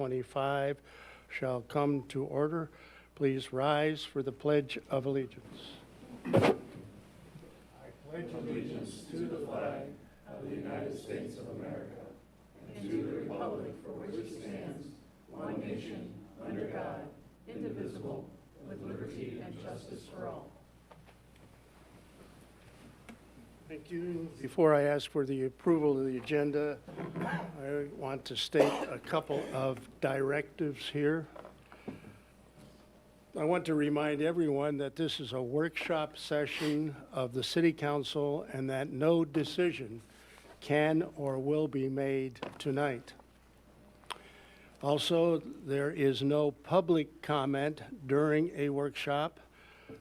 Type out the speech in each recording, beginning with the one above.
2025 shall come to order. Please rise for the Pledge of Allegiance. I pledge allegiance to the flag of the United States of America and to the republic for which it stands, one nation, under God, indivisible, with liberty and justice for all. Thank you. Before I ask for the approval of the agenda, I want to state a couple of directives here. I want to remind everyone that this is a workshop session of the City Council and that no decision can or will be made tonight. Also, there is no public comment during a workshop.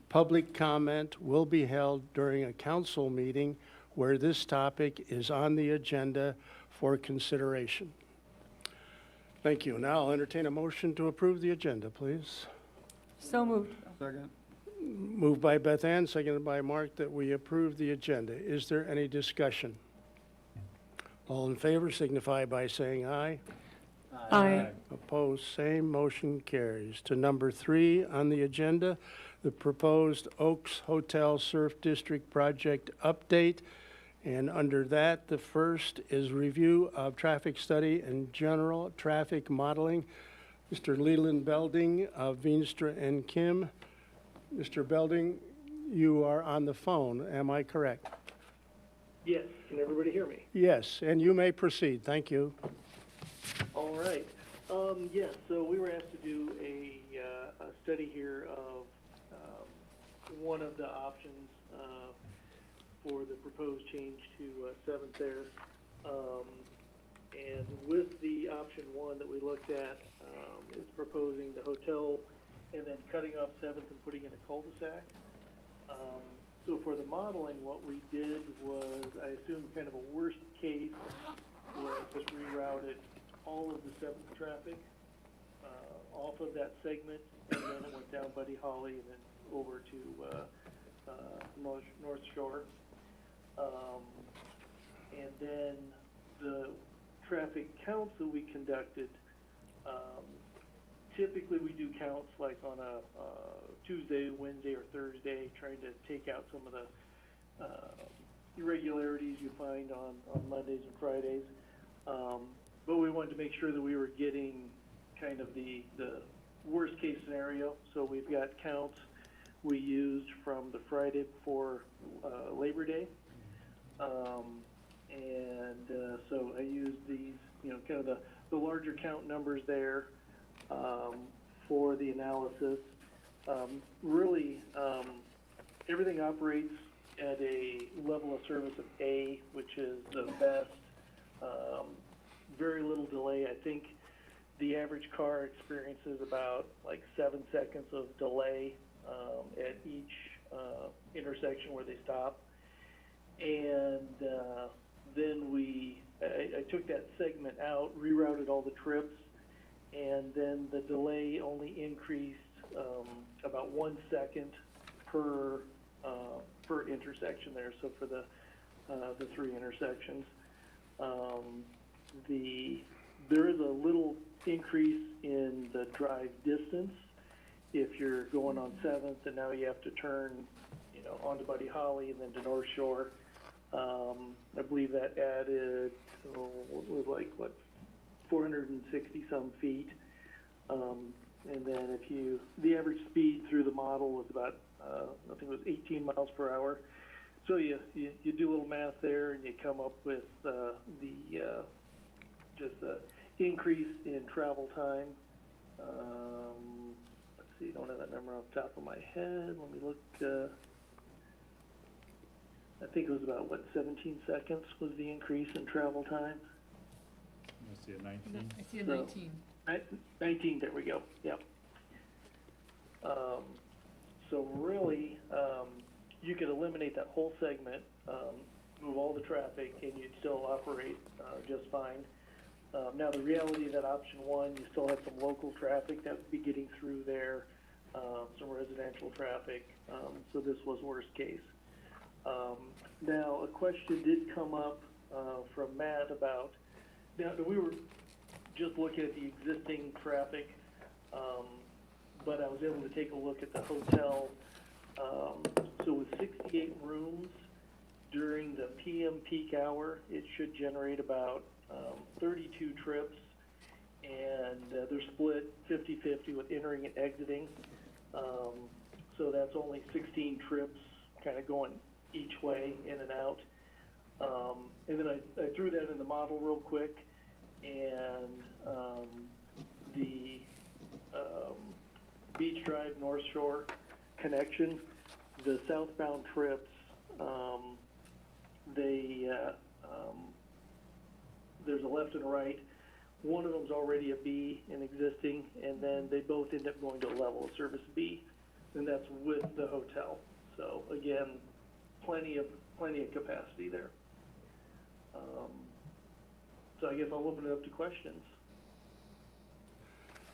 Public comment will be held during a council meeting where this topic is on the agenda for consideration. Thank you. Now I'll entertain a motion to approve the agenda, please. So moved. Second. Moved by Beth Ann, seconded by Mark, that we approve the agenda. Is there any discussion? All in favor signify by saying aye. Aye. Opposed, same. Motion carries. To number 3 on the agenda, the proposed Oaks Hotel Surf District project update. And under that, the first is review of traffic study and general traffic modeling. Mr. Leland Belding of Veenstra and Kim. Mr. Belding, you are on the phone. Am I correct? Yes, can everybody hear me? Yes, and you may proceed. Thank you. All right. Yes, so we were asked to do a study here of one of the options for the proposed change to 7th there. And with the option 1 that we looked at, it's proposing the hotel and then cutting off 7th and putting in a cul-de-sac. So for the modeling, what we did was I assumed kind of a worst case where I just rerouted all of the 7th traffic off of that segment, and then it went down Buddy Holly and then over to North Shore. And then the traffic counts that we conducted, typically we do counts like on a Tuesday, Wednesday, or Thursday, trying to take out some of the irregularities you find on Mondays and Fridays. But we wanted to make sure that we were getting kind of the worst case scenario. So we've got counts we used from the Friday before Labor Day. So I used these, kind of the larger count numbers there for the analysis. Really, everything operates at a level of service of A, which is the best. Very little delay. I think the average car experiences about like 7 seconds of delay at each intersection where they stop. And then I took that segment out, rerouted all the trips, and then the delay only increased about 1 second per intersection there. So for the 3 intersections, there is a little increase in the drive distance if you're going on 7th and now you have to turn, onto Buddy Holly and then to North Shore. I believe that added, 460 some feet. And then the average speed through the model was about, I think it was 18 miles per hour. So you do a little math there and you come up with just the increase in travel time. Let's see, I don't have that number off the top of my head. Let me look. I think it was about, 17 seconds was the increase in travel time. I see a 19. I see a 19. 19, there we go, yep. So really, you could eliminate that whole segment, move all the traffic, and you'd still operate just fine. Now the reality of that option 1, you still have some local traffic that would be getting through there, some residential traffic, so this was worst case. Now, a question did come up from Matt about, now we were just looking at the existing traffic, but I was able to take a look at the hotel. So with 68 rooms during the PM peak hour, it should generate about 32 trips, and they're split 50-50 with entering and exiting. So that's only 16 trips kind of going each way, in and out. And then I threw that in the model real quick, and the Beach Drive North Shore connection, the southbound trips, there's a left and a right. One of them's already a B in existing, and then they both end up going to a level of service B, and that's with the hotel. So again, plenty of capacity there. So I guess I'll open it up to questions.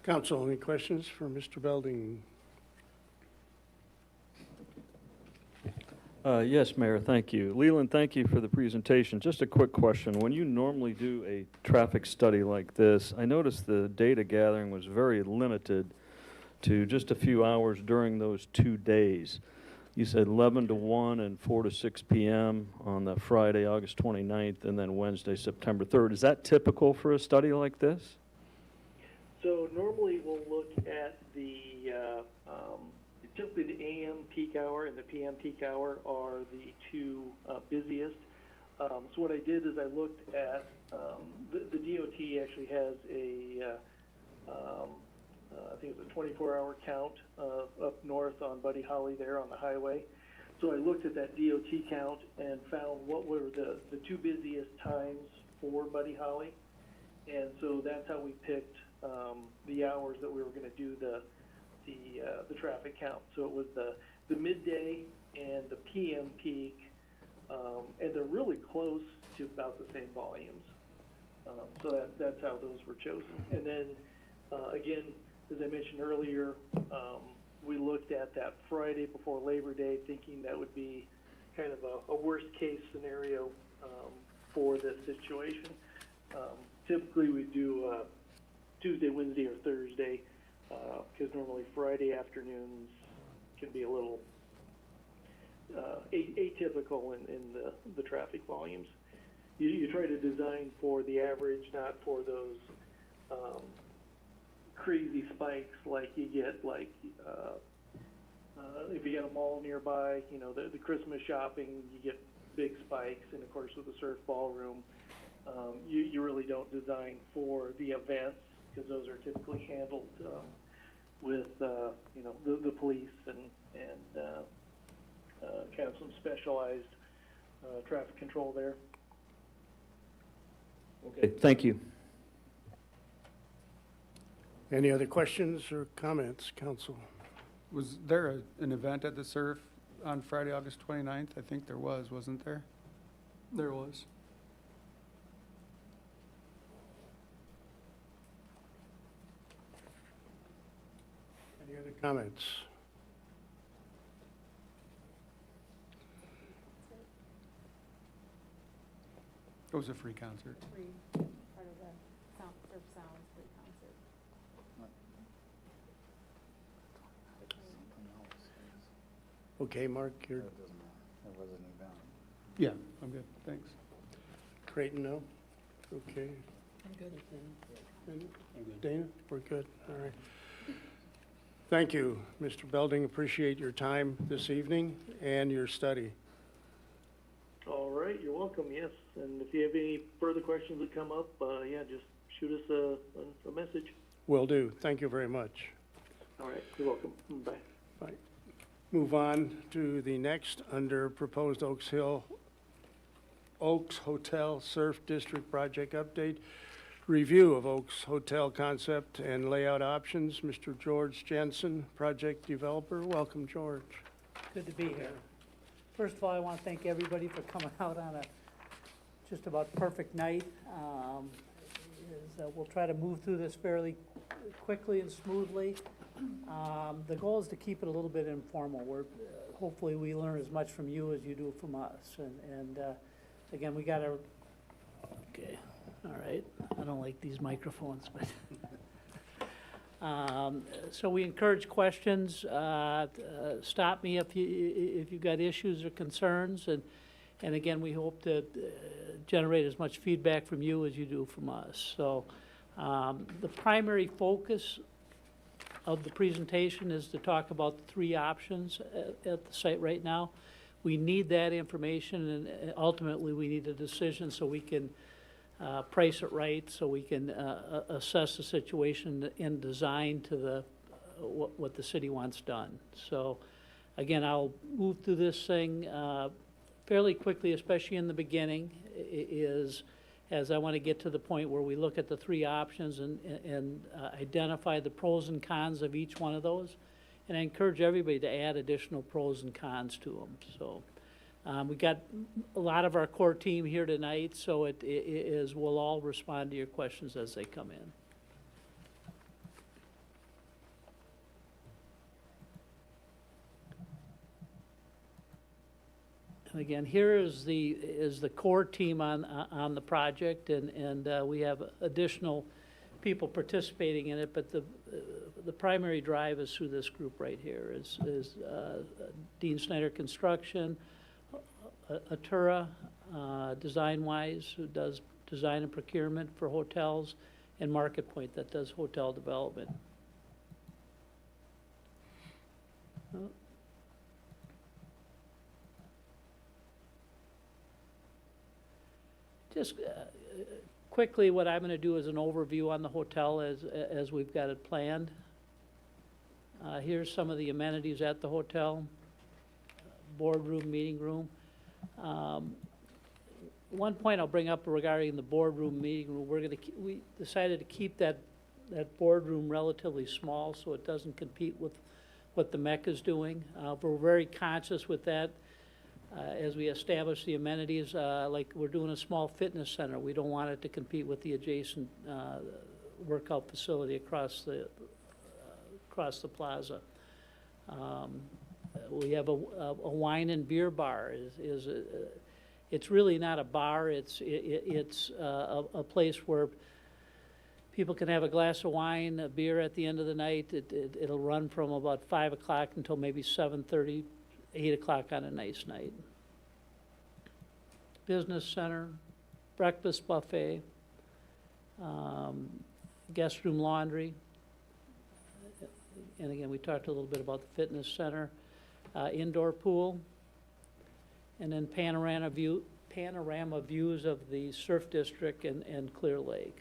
Council, any questions for Mr. Belding? Yes, Mayor, thank you. Leland, thank you for the presentation. Just a quick question. When you normally do a traffic study like this, I noticed the data gathering was very limited to just a few hours during those 2 days. You said 11 to 1 and 4 to 6 p.m. on the Friday, August 29th, and then Wednesday, September 3rd. Is that typical for a study like this? So normally we'll look at the, typically the AM peak hour and the PM peak hour are the two busiest. So what I did is I looked at, the DOT actually has a, I think it's a 24-hour count up north on Buddy Holly there on the highway. So I looked at that DOT count and found what were the two busiest times for Buddy Holly. And so that's how we picked the hours that we were going to do the traffic count. So it was the midday and the PM peak, and they're really close to about the same volumes. So that's how those were chosen. And then again, as I mentioned earlier, we looked at that Friday before Labor Day, thinking that would be kind of a worst case scenario for this situation. Typically we do Tuesday, Wednesday, or Thursday, because normally Friday afternoons can be a little atypical in the traffic volumes. You try to design for the average, not for those crazy spikes like you get, like if you got a mall nearby, you know, the Christmas shopping, you get big spikes, and of course with the surf ballroom, you really don't design for the events, because those are typically handled with you know, the police and kind of some specialized traffic control there. Okay, thank you. Any other questions or comments, Council? Was there an event at the Surf on Friday, August 29th? I think there was, wasn't there? There was. Any other comments? It was a free concert. Free, part of the Surf Sounds free concert. Okay, Mark, you're, It was an event. Yeah, I'm good, thanks. Creighton, no? Okay. I'm good at that. And Dana, we're good, all right. Thank you, Mr. Belding, appreciate your time this evening and your study. All right, you're welcome, yes. And if you have any further questions that come up, yeah, just shoot us a message. Will do, thank you very much. All right, you're welcome. Bye. Bye. Move on to the next under proposed Oaks Hotel Surf District project update. Review of Oaks Hotel concept and layout options. Mr. George Jensen, project developer. Welcome, George. Good to be here. First of all, I want to thank everybody for coming out on a just about perfect night. We'll try to move through this fairly quickly and smoothly. The goal is to keep it a little bit informal. Hopefully we learn as much from you as you do from us. And again, we got to, okay, all right. I don't like these microphones, but. So we encourage questions. Stop me if you've got issues or concerns. And again, we hope to generate as much feedback from you as you do from us. So the primary focus of the presentation is to talk about the three options at the site right now. We need that information, and ultimately we need a decision so we can price it right, so we can assess the situation and design to the what the city wants done. So again, I'll move through this thing fairly quickly, especially in the beginning, as I want to get to the point where we look at the three options and identify the pros and cons of each one of those. And I encourage everybody to add additional pros and cons to them. So we got a lot of our core team here tonight, so we'll all respond to your questions as they come in. And again, here is the core team on the project, and we have additional people participating in it, but the primary drive is through this group right here, is Dean Snyder Construction, Atura, DesignWise, who does design and procurement for hotels, and Market Point, that does hotel development. Just quickly, what I'm going to do is an overview on the hotel as we've got it planned. Here's some of the amenities at the hotel: boardroom, meeting room. One point I'll bring up regarding the boardroom, meeting room, we decided to keep that boardroom relatively small so it doesn't compete with what the MEC is doing. We're very conscious with that. As we establish the amenities, like we're doing a small fitness center, we don't want it to compete with the adjacent workout facility across the plaza. We have a wine and beer bar. It's really not a bar. It's a place where people can have a glass of wine, a beer at the end of the night. It'll run from about 5 o'clock until maybe 7:30. 8 o'clock on a nice night. Business center, breakfast buffet, guest room laundry. And again, we talked a little bit about the fitness center, indoor pool, and then panorama views of the Surf District and Clear Lake.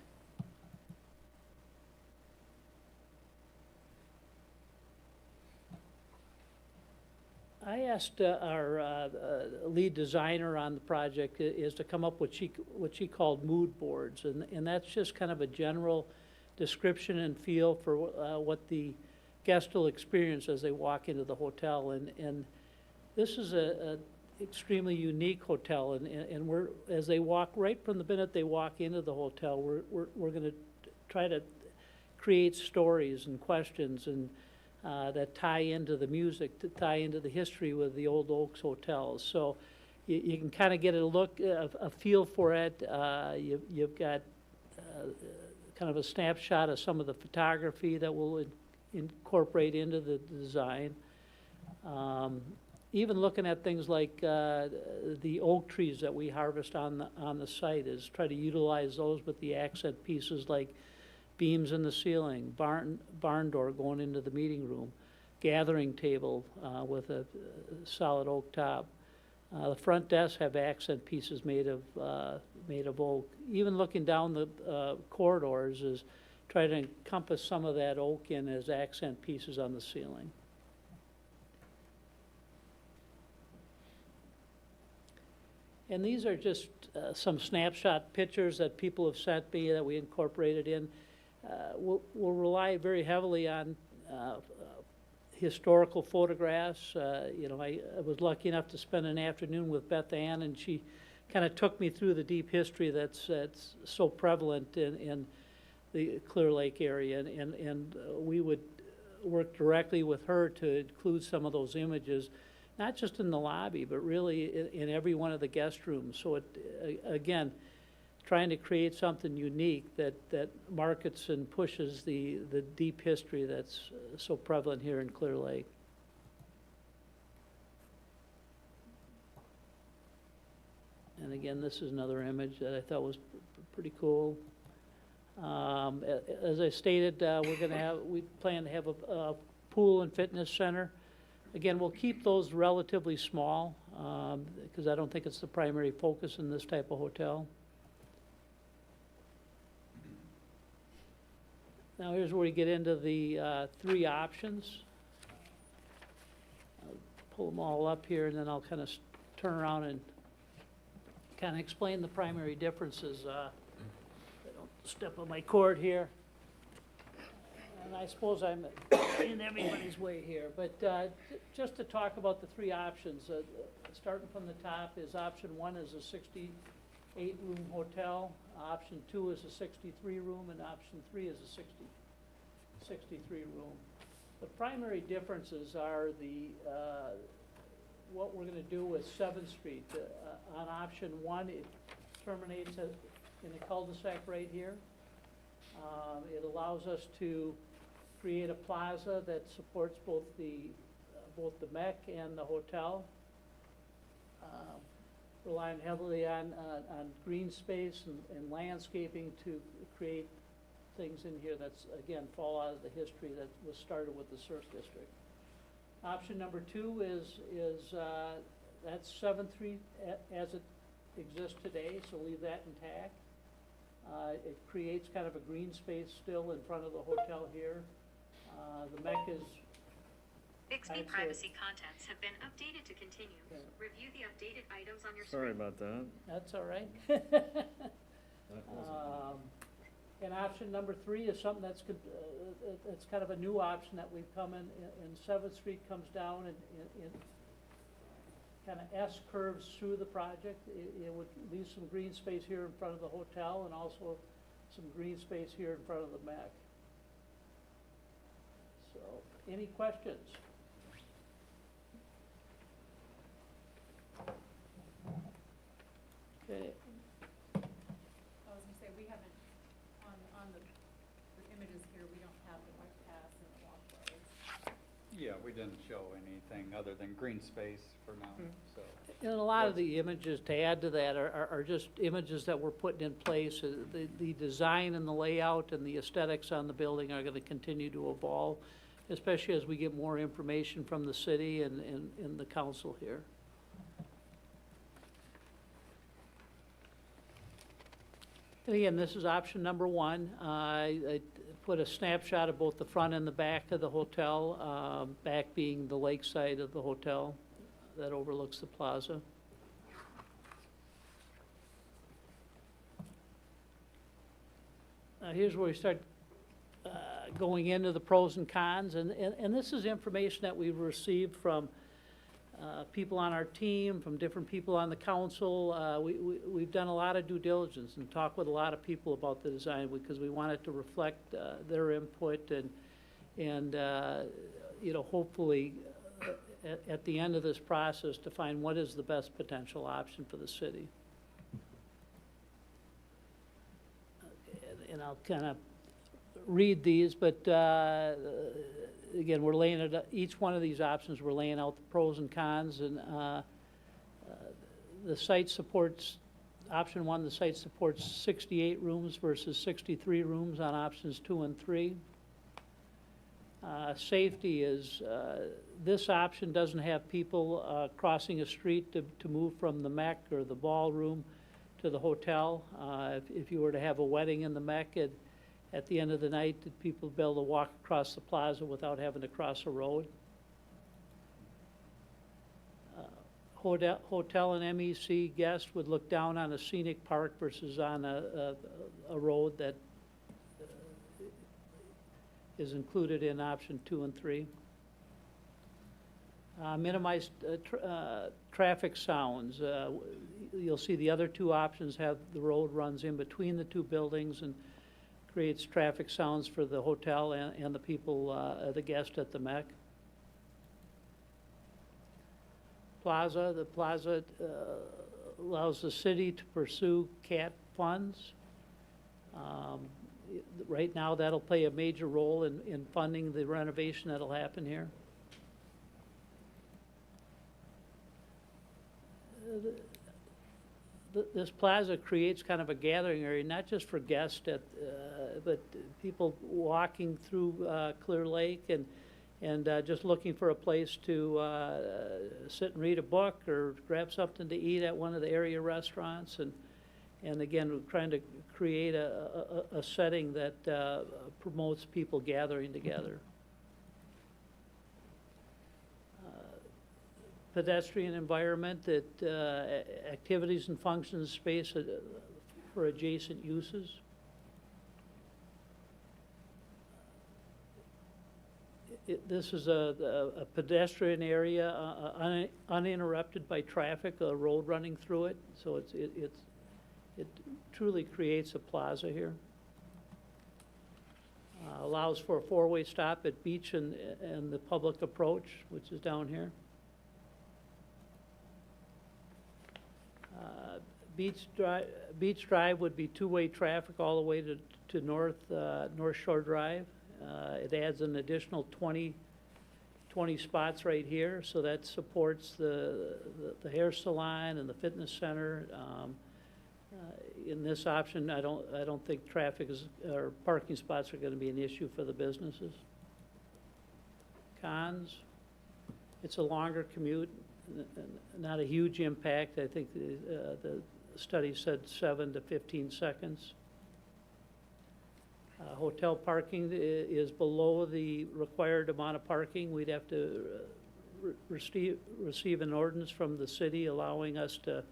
I asked our lead designer on the project is to come up with what she called mood boards, and that's just kind of a general description and feel for what the guest will experience as they walk into the hotel. And this is a extremely unique hotel, and we're, as they walk, right from the minute they walk into the hotel, we're going to try to create stories and questions and that tie into the music, to tie into the history with the Old Oaks hotels. So you can kind of get a feel for it. You've got kind of a snapshot of some of the photography that we'll incorporate into the design. Even looking at things like the oak trees that we harvest on the site, is try to utilize those with the accent pieces like beams in the ceiling, barn door going into the meeting room, gathering table with a solid oak top. The front desks have accent pieces made of oak. Even looking down the corridors is try to encompass some of that oak in as accent pieces on the ceiling. And these are just some snapshot pictures that people have sent me that we incorporated in. We'll rely very heavily on historical photographs. You know, I was lucky enough to spend an afternoon with Beth Ann, and she kind of took me through the deep history that's so prevalent in the Clear Lake area, and we would work directly with her to include some of those images, not just in the lobby, but really in every one of the guest rooms. So it, again, trying to create something unique that markets and pushes the deep history that's so prevalent here in Clear Lake. And again, this is another image that I thought was pretty cool. As I stated, we plan to have a pool and fitness center. Again, we'll keep those relatively small, because I don't think it's the primary focus in this type of hotel. Now here's where we get into the three options. I'll pull them all up here, and then I'll kind of turn around and kind of explain the primary differences. I don't step on my cord here. And I suppose I'm in everybody's way here, but just to talk about the three options, starting from the top is option one is a 68-room hotel, option two is a 63-room, and option three is a 63-room. The primary differences are what we're going to do with 7th Street. On option one, it terminates in a cul-de-sac right here. It allows us to create a plaza that supports both the MEC and the hotel, relying heavily on green space and landscaping to create things in here that's, again, fall out of the history that was started with the Surf District. Option number two is that's 7th Street as it exists today, so leave that intact. It creates kind of a green space still in front of the hotel here. The MEC is... Bixby privacy contents have been updated to continue. Okay. Review the updated items on your Sorry screen. about that. That's all right. That wasn't- And option number three is something that's it's kind of a new option that we've come in 7th Street comes down and kind of S curves through the project. It would leave some green space here in front of the hotel and also some green space here in front of the MEC. So, any questions? Okay. I was gonna say, we haven't, on the images here, we don't have the bike paths and the walkways. Yeah, we didn't show anything other than green space for now, so. And a lot of the images, to add to that, are just images that we're putting in place. The design and the layout and the aesthetics on the building are gonna continue to evolve, especially as we get more information from the city and the council here. And again, this is option number one. I put a snapshot of both the front and the back of the hotel, back being the lake side of the hotel that overlooks the plaza. Here's where we start going into the pros and cons, and this is information that we've received from people on our team, from different people on the council. We've done a lot of due diligence and talked with a lot of people about the design because we want it to reflect their input and you know, hopefully at the end of this process to find what is the best potential option for the city. And I'll kind of read these, but again, we're laying it, each one of these options, we're laying out the pros and cons, and the site supports, option one, the site supports 68 rooms versus 63 rooms on options 2 and 3. Safety is, this option doesn't have people crossing a street to move from the MEC or the ballroom to the hotel. If you were to have a wedding in the MEC, at the end of the night, that people be able to walk across the plaza without having to cross a road. Hotel and MEC guests would look down on a scenic park versus on a road that is included in option 2 and 3. Minimized traffic sounds. You'll see the other two options have the road runs in between the two buildings and creates traffic sounds for the hotel and the people, the guests at the MEC. The plaza allows the city to pursue CAT funds. Right now, that'll play a major role in funding the renovation that'll happen here. This plaza creates kind of a gathering area, not just for guests, but people walking through Clear Lake and just looking for a place to sit and read a book or grab something to eat at one of the area restaurants. And again, we're trying to create a setting that promotes people gathering together. Pedestrian environment, that activities and functions space for adjacent uses. This is a pedestrian area, uninterrupted by traffic, a road running through it, so it truly creates a plaza here. Allows for a four-way stop at Beach and the public approach, which is down here. Beach Drive would be two-way traffic all the way to North Shore Drive. It adds an additional 20 spots right here, so that supports the hair salon and the fitness center. In this option, I don't think or parking spots are gonna be an issue for the businesses. Cons, it's a longer commute, not a huge impact. I think the study said 7 to 15 seconds. Hotel parking is below the required amount of parking. We'd have to receive an ordinance from the city allowing us to,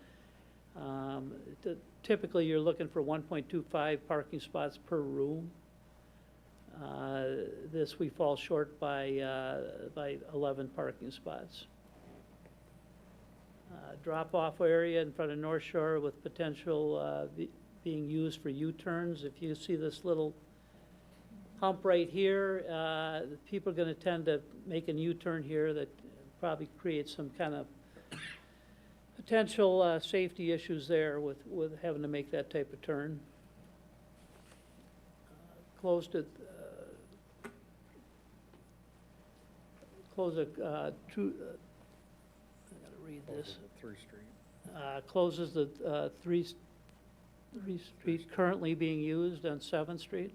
typically you're looking for 1.25 parking spots per room. This we fall short by 11 parking spots. Drop-off area in front of North Shore with potential being used for U-turns. If you see this little hump right here, people are gonna tend to make an U-turn here that probably creates some kind of potential safety issues there with having to make that type of turn. Close at read this. Closes the 3 Street currently being used on 7th Street.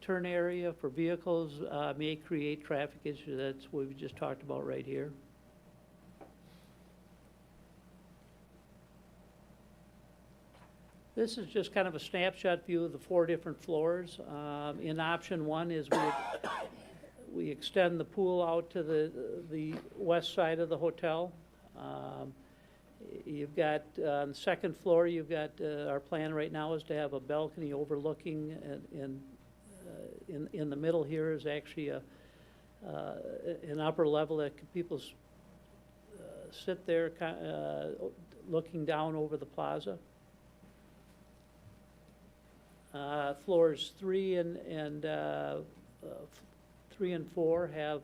Turn area for vehicles may create traffic issues. That's what we just talked about right here. This is just kind of a snapshot view of the 4 different floors. In option 1 is we extend the pool out to the west side of the hotel. You've got, on the 2nd floor, you've got, our plan right now is to have a balcony overlooking, and in the middle here is actually an upper level that people sit there looking down over the plaza. Floors 3 and 4 have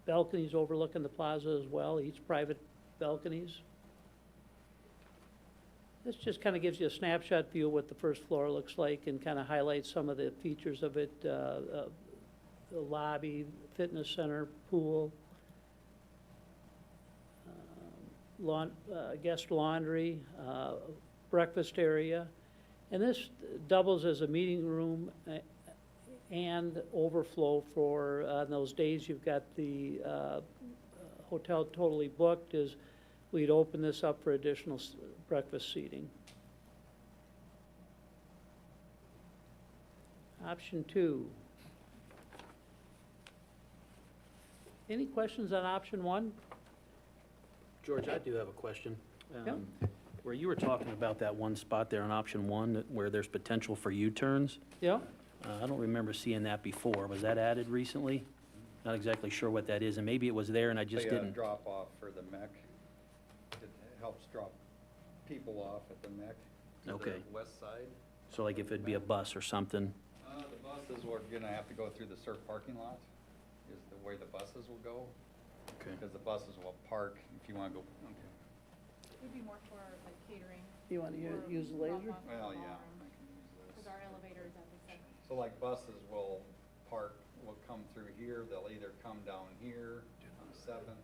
balconies overlooking the plaza as well, each private balconies. This just kind of gives you a snapshot view of what the first floor looks like and kind of highlights some of the features of it, the lobby, fitness center, pool, guest laundry, breakfast area. And this doubles as a meeting room and overflow for those days you've got the hotel totally booked, is we'd open this up for additional breakfast seating. Option 2. Any questions on option 1? George, I do have a question. Yeah. Where you were talking about that one spot there on option 1 where there's potential for U-turns, Yeah? I don't remember seeing that before. Was that added recently? Not exactly sure what that is, and maybe it was there and I just didn't. Drop off for the mech. It helps drop people off at the mech to Okay. the west side. So like if it'd be a bus or something. The buses were gonna have to go through the surf parking lot, is the way the buses will go. Okay. Because the buses will park if you wanna go, okay. It would be more for like catering You want to Or use the laser? drop off Well, the yeah, ballroom, I can use Cause this. our elevator is at the center. So like buses will park, will come through here, they'll either come down here on Seventh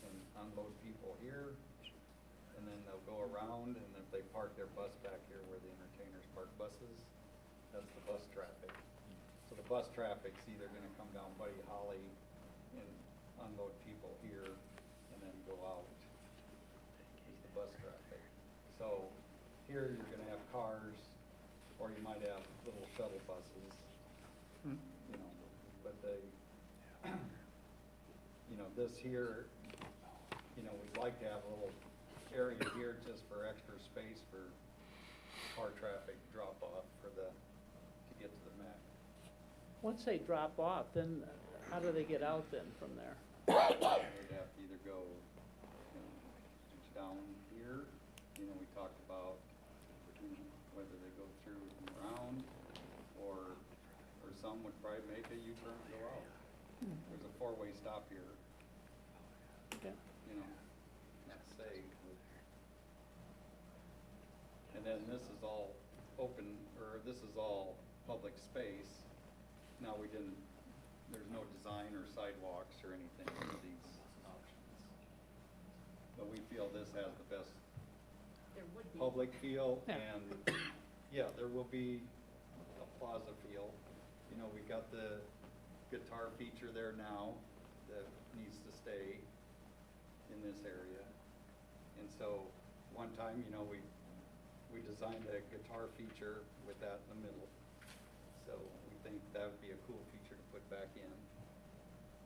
and unload people here, and then they'll go around, and if they park their bus back here where the entertainers park buses, that's the bus traffic. So the bus traffic's either gonna come down Buddy Holly and unload people here, and then go out, is the bus traffic. So here you're gonna have cars, or you might have little shuttle buses, you know, but they, you know, this here, you know, we'd like to have a little area here just for extra space for car traffic drop off for the, to get to the Mac. Once they drop off, then how do they get out then from there? They'd have to either go, you know, down here, you know, we talked about, you know, whether they go through and around, or some would probably make a U-turn and go out. There's a four-way stop here, Okay. you know, that's safe. And then this is all open, or this is all public space. Now, we didn't, there's no design or sidewalks or anything in these options. But we feel this has the best There would be. public feel, Yeah. and, yeah, there will be a plaza feel. You know, we got the guitar feature there now that needs to stay in this area. And so, one time, you know, we designed a guitar feature with that in the middle. So we think that would be a cool feature to put back in.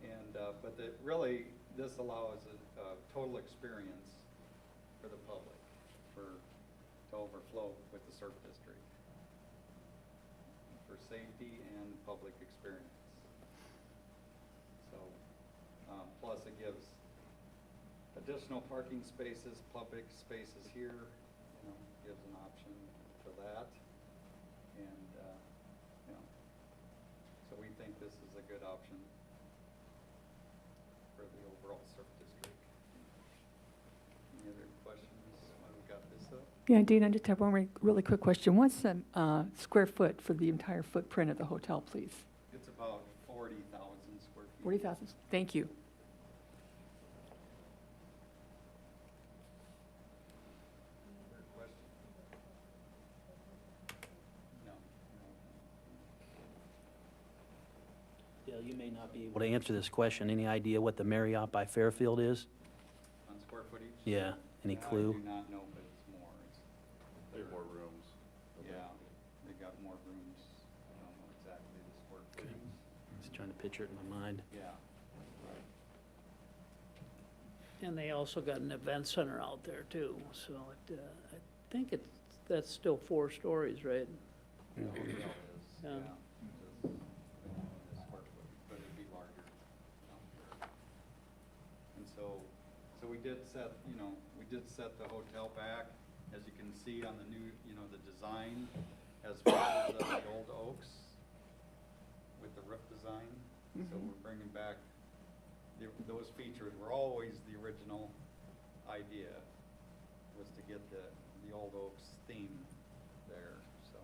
And, but really, this allows a total experience for the public, to overflow with the surf district, for safety and public experience. So, plus it gives additional parking spaces, public spaces here, you know, gives an option for that. And, you know, so we think this is a good option for the overall surf district. Any other questions while we got this up? Yeah, Dean, I just have one really quick question. What's the square foot for the entire footprint of the hotel, please? It's about 40,000 square feet. 40,000? Thank you. Other question? No. Dale, you may not be able to answer this question. Any idea what the Marriott by Fairfield is? On square footage? Yeah, any clue? I do not know, but it's more. They have more rooms. Yeah, they got more rooms. I don't know exactly the square footage. Just trying to picture it in my mind. Yeah, right. And they also got an event center out there too, so I think that's still 4 stories, right? The hotel is, Yeah. yeah. Just, the square footage, but it'd be larger. And so we did set, you know, we did set the hotel back, as you can see on the new, you know, the design has features of the old oaks with the roof design. So we're bringing back, those features were always the original idea, was to get the old oaks theme there, so.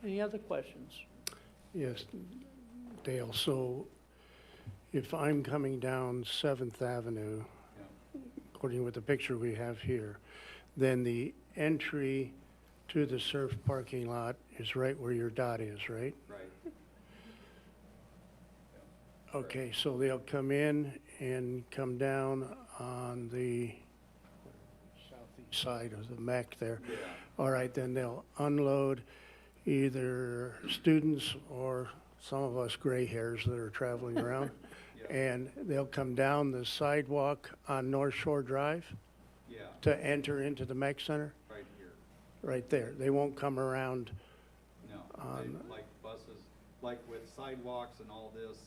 Any other questions? Yes, Dale, so if I'm coming down 7th Avenue, Yeah. according with the picture we have here, then the entry to the surf parking lot is right where your dot is, right? Right. Okay, so they'll come in and come down on the southeast side of the Mac there. Yeah. All right, then they'll unload either students or some of us gray hairs that are traveling around. Yeah. And they'll come down the sidewalk on North Shore Drive Yeah, to enter into the Mech Center, right here. right there. They won't come around. No, On- like buses, like with sidewalks and all this,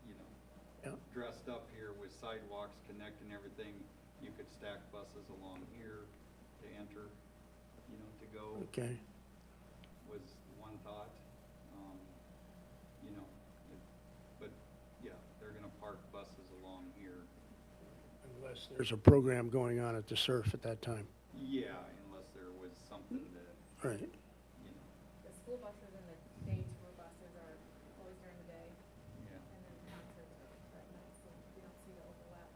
you know, Yeah. dressed up here with sidewalks connecting everything, you could stack buses along here to enter, you know, to go, Okay, was one thought. You know, but, yeah, they're gonna park buses along Unless there's a program going on at the surf at that time. Yeah, unless there was something that, Right. you know, The school buses and the day tour buses are always during the day, yeah. and then concerts are at night, so we don't see the overlap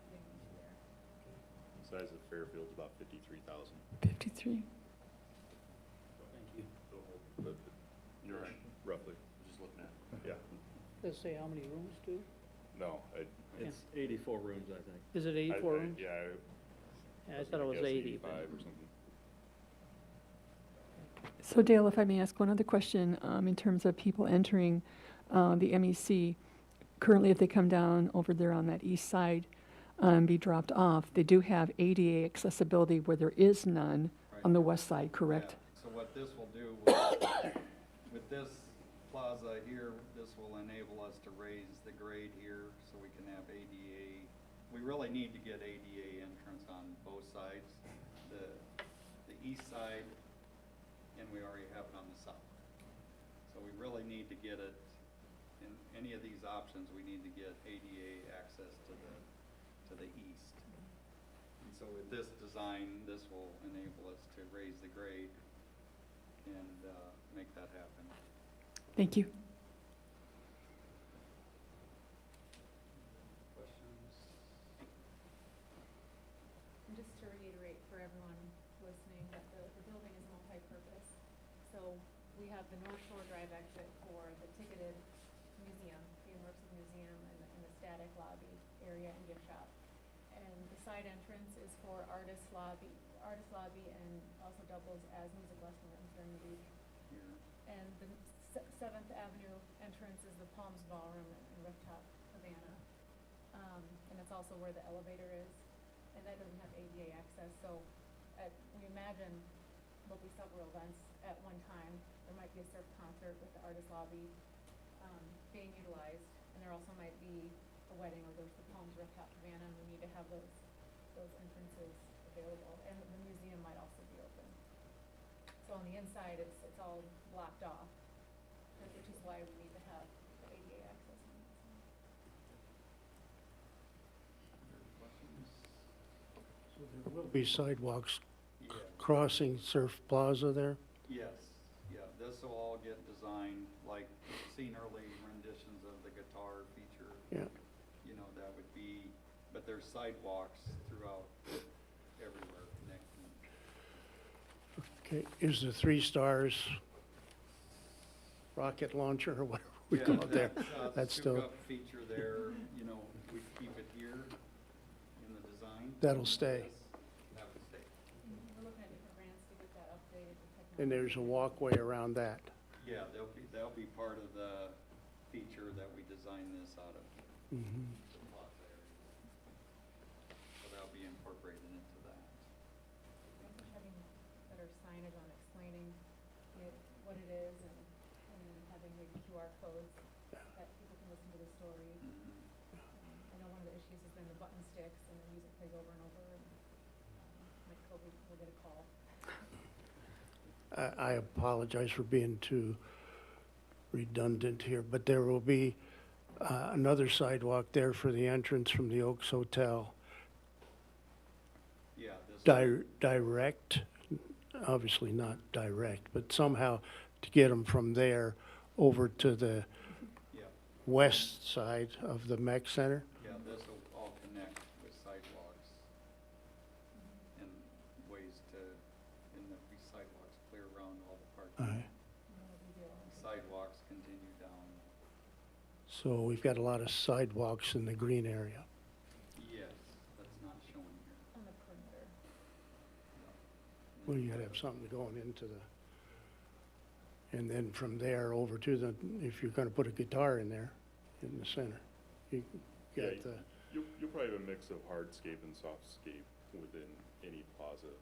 being an issue there. The size of Fairfield's about 53,000. 53. Thank you. But you're right, roughly. Just looking at. Yeah, Does it say how many rooms, too? no, It's 84 rooms, I think. Is it 84 rooms? Yeah. Yeah, I thought it was guess 80. but- 85 or something. So Dale, if I may ask one other question, in terms of people entering the MEC, currently if they come down over there on that east side and be dropped off, they do have ADA accessibility where there is none on the west side, correct? Yeah. So what this will do, with this plaza here, this will enable us to raise the grade here so we can have ADA. We really need to get ADA entrance on both sides, the east side, and we already have it on the south. So we really need to get it, in any of these options, we need to get ADA access to the east. And so with this design, this will enable us to raise the grade and make that happen. Thank you. Questions? And just to reiterate for everyone listening, that the building is multi-purpose. So we have the North Shore Drive exit for the ticketed museum, the immersive museum, and the static lobby area and gift shop. And the side entrance is for artist lobby, and also doubles as music lesson rooms during the week. Here. And the Seventh Avenue entrance is the Palms Ballroom and Rooftop Cabana. And it's also where the elevator is, and that doesn't have ADA access, so we imagine there'll be several events at one time. There might be a surf concert with the artist lobby being utilized, and there also might be a wedding, or there's the Palms Rooftop Cabana, and we need to have those entrances available, and the museum might also be open. So on the inside, it's all blocked off, which is why we need to have the ADA access on that side. Questions? So there will be sidewalks Yeah. crossing Surf Plaza there? Yes, yeah, this will all get designed, like seen early renditions of the guitar feature. Yeah. You know, that would be, but there's sidewalks throughout everywhere connecting. Okay, is the 3 Stars rocket launcher or whatever we Yeah, call it there? the That's still, scoop-up feature there, you know, we keep it here in the design. That'll stay. That would stay. We're looking at different grants to get that updated with technology. and there's a walkway around that. Yeah, that'll be part of the feature that we design this out of. Mhm. The plaza area. So that'll be incorporated into that. I think having better signage on explaining what it is, and then having maybe QR codes that people can listen to the story. I know one of the issues has been the button sticks and the music plays over and over, and Mike Kobe will get a call. I apologize for being too redundant here, but there will be another sidewalk there for the entrance from the Oaks Hotel. Yeah, this. Direct, obviously not direct, but somehow to get them from there over to the Yeah, west side of the Mech Center. yeah, this will all connect with sidewalks and ways to, and there'll be sidewalks clear around all the parking. Aye. Sidewalks continue down. So we've got a lot of sidewalks in the green area. Yes, that's not shown here. On the perimeter. Well, you gotta have something going into the, and then from there over to the, if you're gonna put a guitar in there, in the center. You Yeah, got the, You'll probably have a mix of hardscape and softscape within any plaza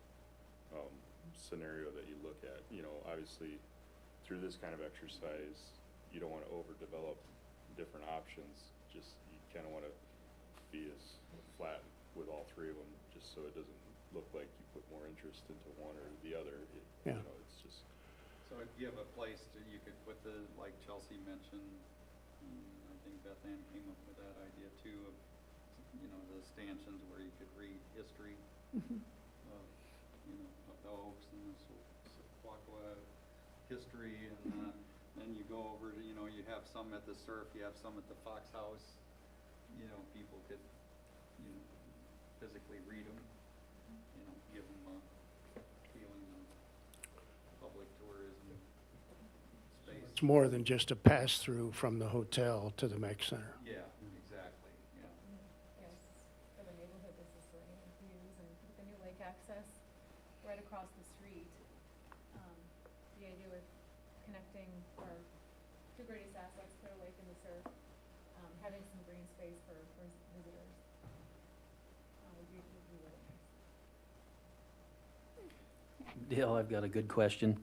scenario that you look at. You know, obviously, through this kind of exercise, you don't want to overdevelop different options. Just, you kind of want to be as flat with all 3 of them, just so it doesn't look like you put more interest into one or the other. Yeah. You know, it's just, So if you have a place that you could put the, like Chelsea mentioned, I think Beth Ann came up with that idea too, of you know, the stanchions where you could read history Mhm. of, you know, of the Oaks and the Sequoia history, and then you go over to, you know, you have some at the Surf, you have some at the Fox House. You know, people could, you know, physically read them, you know, give them a feeling of public tourism space. It's more than just a pass-through from the hotel to the Mech Center. Yeah, exactly, yeah. Yes, for the neighborhood, this is for any views, and with the new lake access right across the street. The idea with connecting our two greatest assets, Clear Lake and the Surf, having some green space for visitors, would be really nice. Dale, I've got a good question.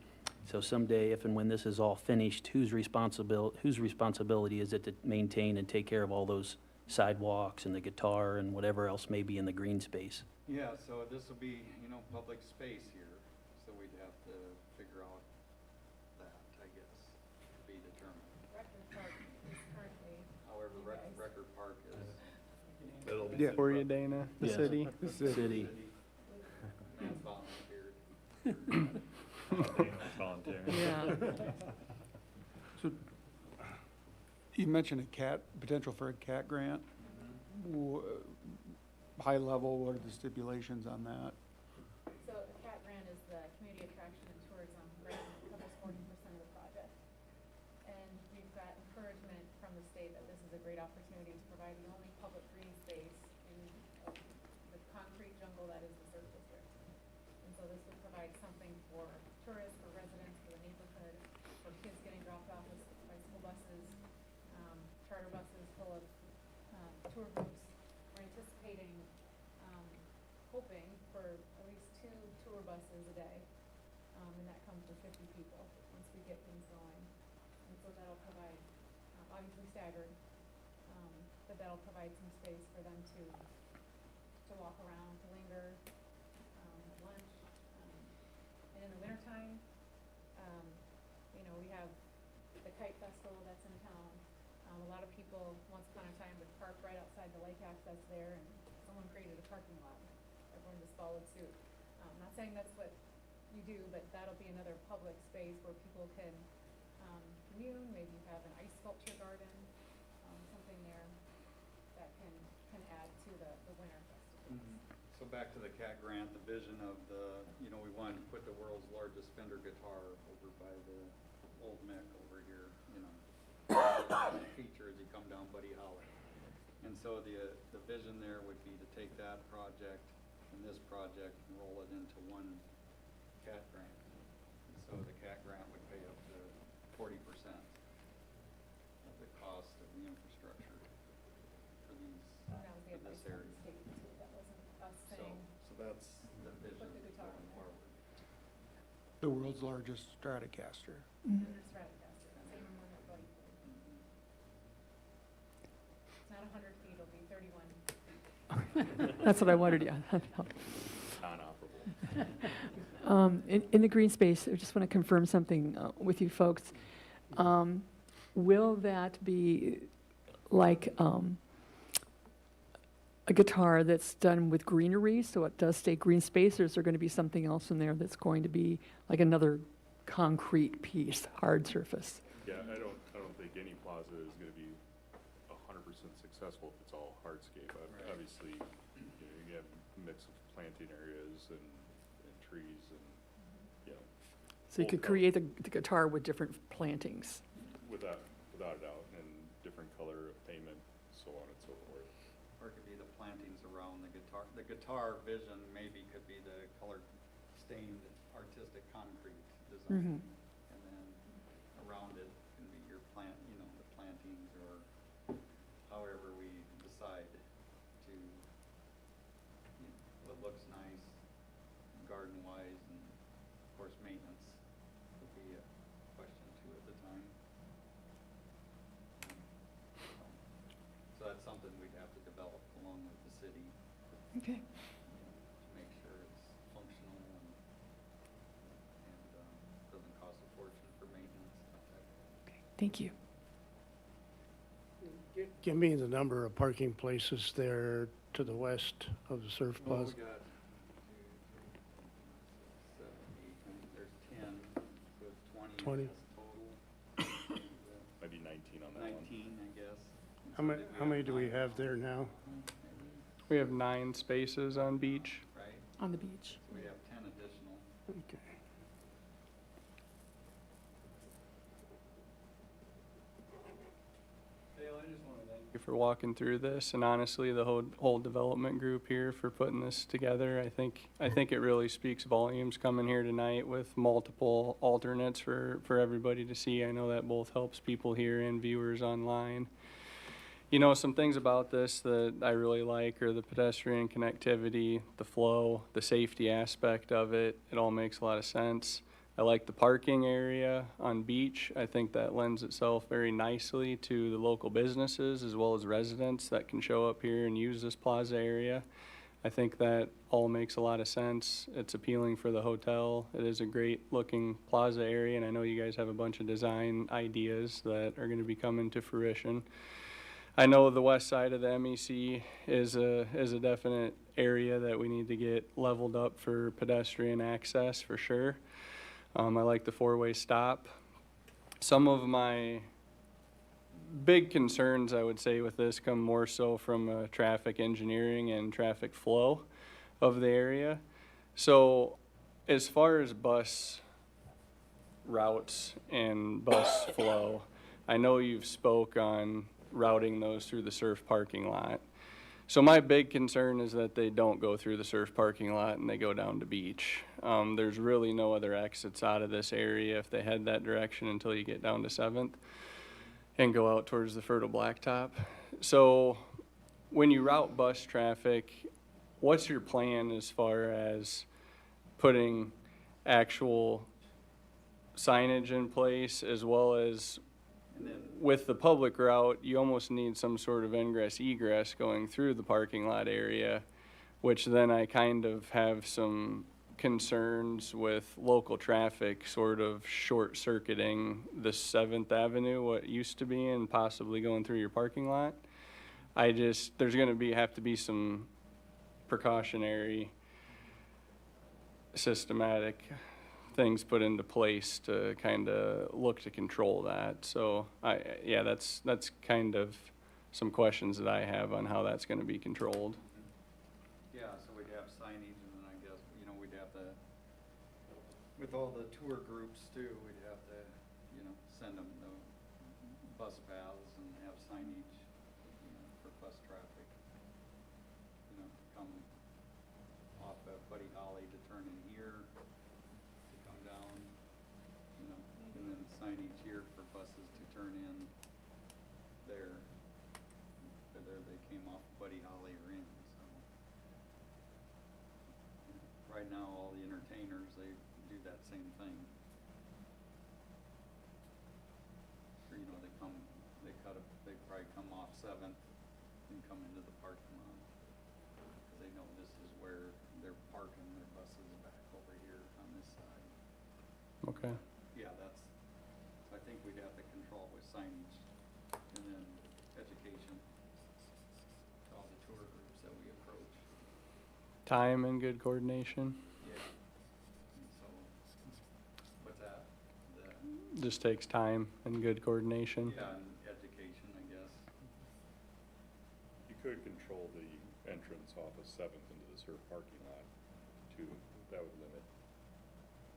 So someday, if and when this is all finished, whose responsibility is it to maintain and take care of all those sidewalks and the guitar and whatever else may be in the green space? Yeah, so this will be, you know, public space here, so we'd have to figure out that, I guess, to be determined. Record Park is currently, However, You guys. Record Park is. That'll be Yeah. fun. For you, Dana, the Yes. city. City. That's volunteered. Voluntary. Yeah. So, you mentioned a potential for a CAT grant. High level, what are the stipulations on that? so the CAT grant is the Community Attraction and Tourism grant, covers 40% of the project. And we've got encouragement from the state that this is a great opportunity to provide the only public green space in the concrete jungle that is the Surf District. And so this would provide something for tourists, for residents, for the neighborhood, for kids getting dropped off by school buses, charter buses full of tour groups. We're anticipating, hoping for at least 2 tour buses a day, and that comes to 50 people once we get things going. And so that'll provide, obviously staggered, but that'll provide some space for them to walk around, to linger, at lunch. And in the wintertime, you know, we have the Kite Festival that's in town. A lot of people, once upon a time, would park right outside the lake access there, and someone created a parking lot. Everyone just followed suit. Not saying that's what you do, but that'll be another public space where people can commune, maybe have an ice sculpture garden, something there that can add to the winter festival. So back to the CAT grant, the vision of the, you know, we wanted to put the world's largest Fender guitar over by the old Mech over here, you know. Feature as you come down Buddy Hollow. And so the vision there would be to take that project and this project and roll it into one CAT grant. And so the CAT grant would pay up to 40% of the cost of the infrastructure for these, And that was the for advice this from area. the state too. That wasn't us So, saying, so that's the vision the guitar going in there. forward. The world's largest Stratocaster. Fender Stratocaster, the same one that Buddy played. It's not 100 feet, it'll be 31 feet. That's what I wondered, yeah. Non-operable. In the green space, I just want to confirm something with you folks. Will that be like a guitar that's done with greenery, so it does stay green space, or is there going to be something else in there that's going to be like another concrete piece, hard surface? Yeah, I don't think any plaza is gonna be 100% successful if it's all hardscape. Right. Obviously, you know, you have a mix of planting areas and trees and, you know, So you could create the guitar with different plantings. without a doubt, and different color of payment, so on and so forth. Or it could be the plantings around the guitar. The guitar vision maybe could be the color stained artistic concrete design. And then around it can be your plant, you know, the plantings or however we decide to, you know, what looks nice garden wise, and of course maintenance would be a question too at the time. So that's something we'd have to develop along with the city, Okay. to make sure it's functional and doesn't cost a fortune for maintenance. Okay, thank you. Give me the number of parking places there to the west of the surf Well, we plaza. got 2, 3, 4, 5, 6, 7, 8, 9, there's 10, so 20 20. total. Maybe 19 on that one. 19, I guess. How many do we have there now? We have 9 spaces on beach. Right, On the beach. so we have 10 additional. Okay. Dale, I just want to thank you for walking through this, and honestly, the whole development group here for putting this together. I think it really speaks volumes coming here tonight with multiple alternates for everybody to see. I know that both helps people here and viewers online. You know, some things about this that I really like are the pedestrian connectivity, the flow, the safety aspect of it. It all makes a lot of sense. I like the parking area on beach. I think that lends itself very nicely to the local businesses as well as residents that can show up here and use this plaza area. I think that all makes a lot of sense. It's appealing for the hotel. It is a great looking plaza area, and I know you guys have a bunch of design ideas that are going to be coming to fruition. I know the west side of the MEC is a definite area that we need to get leveled up for pedestrian access for sure. I like the four-way stop. Some of my big concerns, I would say, with this come more so from traffic engineering and traffic flow of the area. So as far as bus routes and bus flow, I know you've spoke on routing those through the surf parking lot. So my big concern is that they don't go through the surf parking lot and they go down to beach. There's really no other exits out of this area if they head that direction until you get down to 7th and go out towards the Fertile Blacktop. So when you route bus traffic, what's your plan as far as putting actual signage in place, as well as with the public route, you almost need some sort of ingress egress going through the parking lot area, which then I kind of have some concerns with local traffic sort of short circuiting the 7th Avenue, what used to be, and possibly going through your parking lot. There's going to have to be some precautionary, systematic things put into place to kind of look to control that. So that's kind of some questions that I have on how that's going to be controlled. Yeah, so we'd have signage, and then I guess, you know, we'd have to, with all the tour groups too, we'd have to, you know, send them the bus paths and have signage, you know, for bus traffic. You know, come off of Buddy Holly to turn in here, to come down, you know, and then signage here for buses to turn in there, whether they came off Buddy Holly or in, so. Right now, all the entertainers, they do that same thing. Or, you know, they probably come off 7th and come into the parking lot. Cause they know this is where they're parking their buses back over here on this side. Okay. Yeah, I think we'd have to control with signage and then education to all the tour groups that we approach. Time and good coordination. Yeah. And so, what's that? Just takes time and good coordination. Yeah, and education, I guess. You could control the entrance off of 7th into the surf parking lot too. That would limit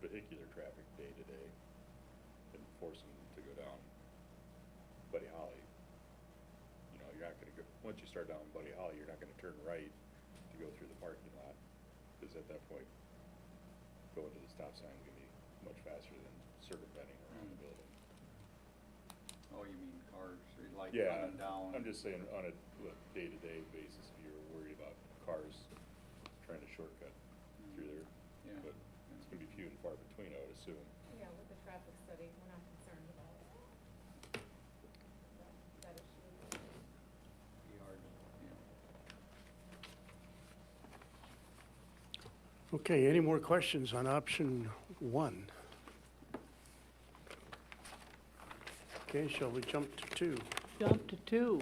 vehicular traffic day to day and force them to go down Buddy Holly. You know, you're not gonna go, once you start down Buddy Holly, you're not gonna turn right to go through the parking lot, because at that point, going to the stop sign is gonna be much faster than circumventing around the building. Oh, you mean cars, or like Yeah, running down? I'm just saying on a day-to-day basis, if you're worried about cars trying to shortcut through there. Yeah. But it's gonna be few and far between, I would assume. Yeah, with the traffic study, we're not concerned about that issue. Be hard, yeah. Okay, any more questions on option 1? Okay, shall we jump to 2? Jump to 2.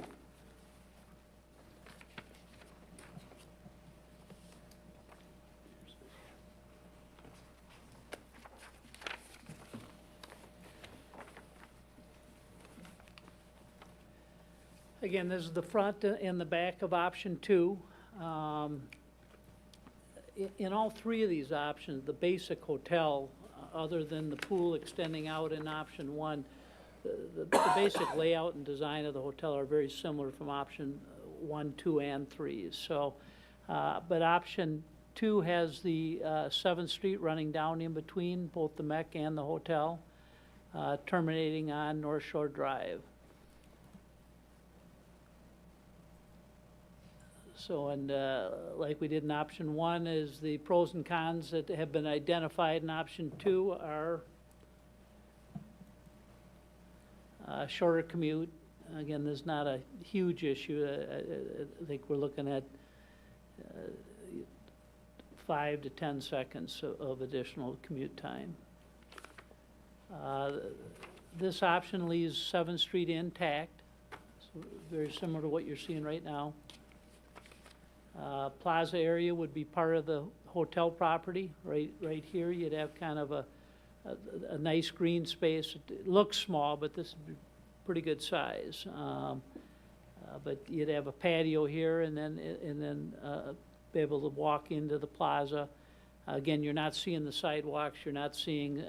Again, this is the front and the back of option 2. In all 3 of these options, the basic hotel, other than the pool extending out in option 1, the basic layout and design of the hotel are very similar from option 1, 2, and 3. So, but option 2 has the 7th Street running down in between both the Mech and the hotel, terminating on North Shore Drive. So, and like we did in option 1, is the pros and cons that have been identified in option 2 are shorter commute. Again, there's not a huge issue. I think we're looking at 5 to 10 seconds of additional commute time. This option leaves 7th Street intact, so very similar to what you're seeing right now. Plaza area would be part of the hotel property. Right here, you'd have kind of a nice green space. It looks small, but this would be pretty good size. But you'd have a patio here, and then be able to walk into the plaza. Again, you're not seeing the sidewalks. You're not seeing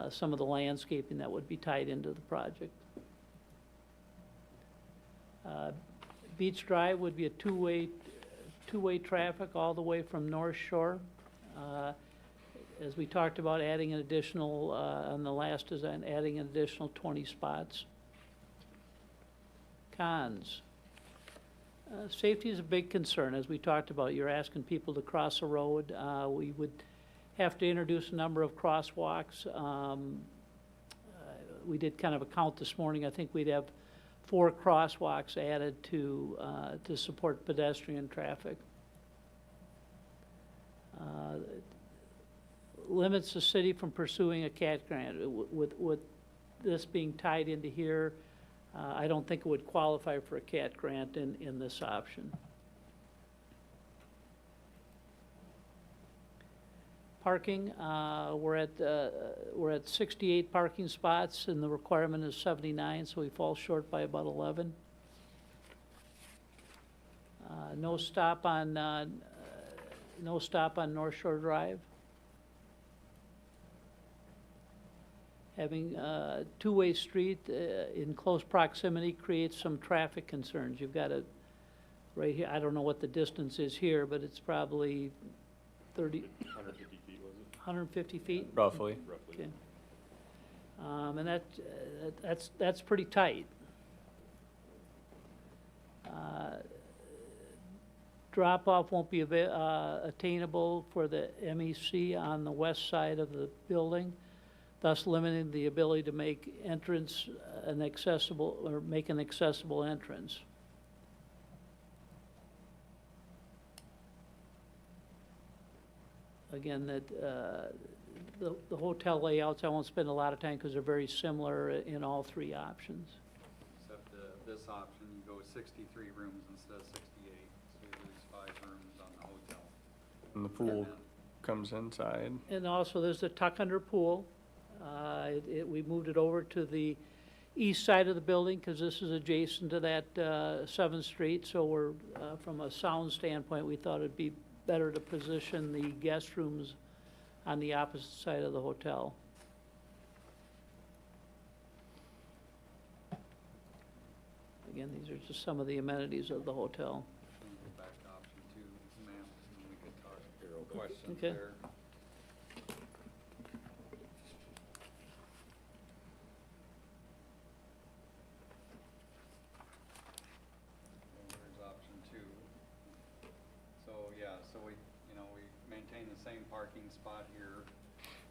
some of the landscaping that would be tied into the project. Beach Drive would be a two-way traffic all the way from North Shore. As we talked about, adding an additional, on the last design, adding an additional 20 spots. Cons. Safety is a big concern. As we talked about, you're asking people to cross a road. We would have to introduce a number of crosswalks. We did kind of a count this morning. I think we'd have 4 crosswalks added to support pedestrian traffic. Limits the city from pursuing a CAT grant. With this being tied into here, I don't think it would qualify for a CAT grant in this option. Parking, we're at 68 parking spots, and the requirement is 79, so we fall short by about 11. No stop on North Shore Drive. Having a two-way street in close proximity creates some traffic concerns. You've got it right here. I don't know what the distance is here, but it's probably 150 feet, was it? 150 feet? Roughly. Roughly. Okay. And that's pretty tight. Drop-off won't be attainable for the MEC on the west side of the building, thus limiting the ability to make entrance an accessible, or make an accessible entrance. Again, the hotel layouts, I won't spend a lot of time because they're very similar in all 3 options. Except this option, you go 63 rooms instead of 68, so you lose 5 rooms on the hotel. And the pool comes inside. And also, there's a tuck-under pool. We moved it over to the east side of the building because this is adjacent to that 7th Street. So we're, from a sound standpoint, we thought it'd be better to position the guest rooms on the opposite side of the hotel. Again, these are just some of the amenities of the hotel. Can we go back to option 2, ma'am, and we could talk questions Okay. there. There's option 2. So, yeah, so we maintain the same parking spot here.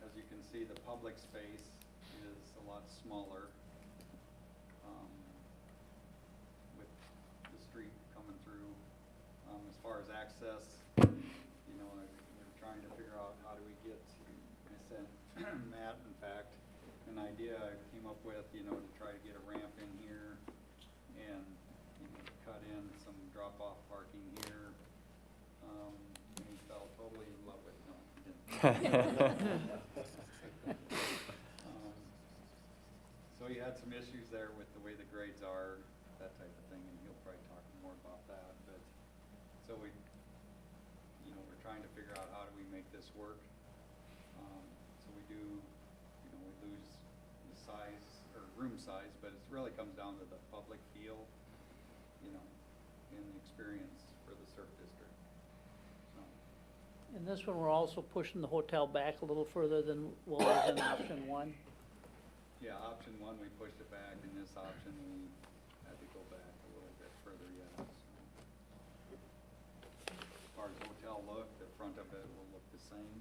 As you can see, the public space is a lot smaller. With the street coming through. As far as access, we're trying to figure out how do we get to, I sent Matt, in fact, an idea I came up with, to try to get a ramp in here and, cut in some drop-off parking here. And he fell totally in love with it. No, he didn't. So you had some issues there with the way the grades are. that type of thing, and he'll probably talk more about that, but, so we, you know, we're trying to figure out how do we make this work. So we do, you know, we lose the size, or room size, but it really comes down to the public feel, you know, and the experience for the surf district. So, In this one, we're also pushing the hotel back a little further than what was in option one. yeah, option one, we pushed it back, and this option, we had to go back a little bit further yet. So. As far as hotel look, the front of it will look the same.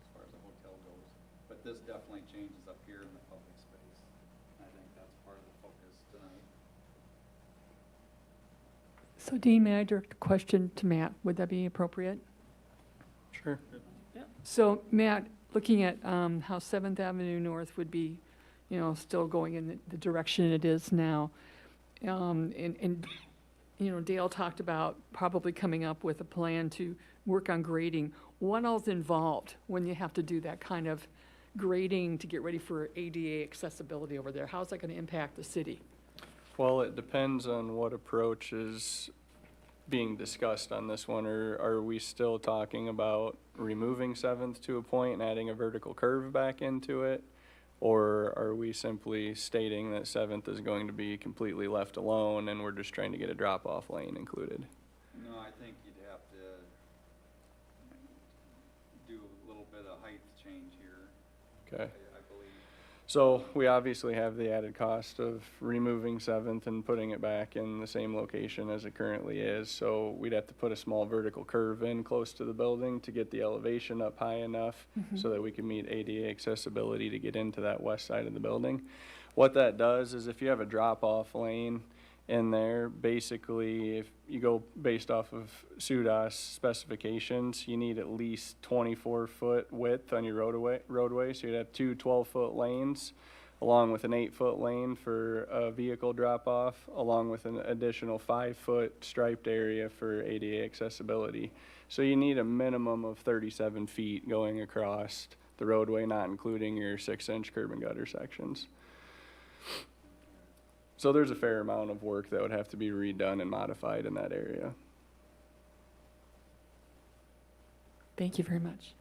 As far as the hotel goes. But this definitely changes up here in the public space. I think that's part of the focus tonight. So Dean, may I direct a question to Matt? Would that be appropriate? Sure. So Matt, looking at how 7th Avenue North would be, you know, still going in the direction it is now, and you know, Dale talked about probably coming up with a plan to work on grading. What all's involved when you have to do that kind of grading to get ready for ADA accessibility over there? How's that going to impact the city? Well, it depends on what approach is being discussed on this one, or are we still talking about removing 7th to a point and adding a vertical curve back into it? Or are we simply stating that 7th is going to be completely left alone and we're just trying to get a drop-off lane included? No, I think you'd have to do a little bit of height change here, Okay. I believe. So we obviously have the added cost of removing 7th and putting it back in the same location as it currently is. So we'd have to put a small vertical curve in close to the building to get the elevation up high enough so that we can meet ADA accessibility to get into that west side of the building. What that does is if you have a drop-off lane in there, basically if you go based off of SUDAS specifications, you need at least 24-foot width on your roadway. So you'd have two 12-foot lanes along with an 8-foot lane for a vehicle drop-off, along with an additional 5-foot striped area for ADA accessibility. So you need a minimum of 37 feet going across the roadway, not including your 6-inch curb and gutter sections. So there's a fair amount of work that would have to be redone and modified in that area. Thank you very much.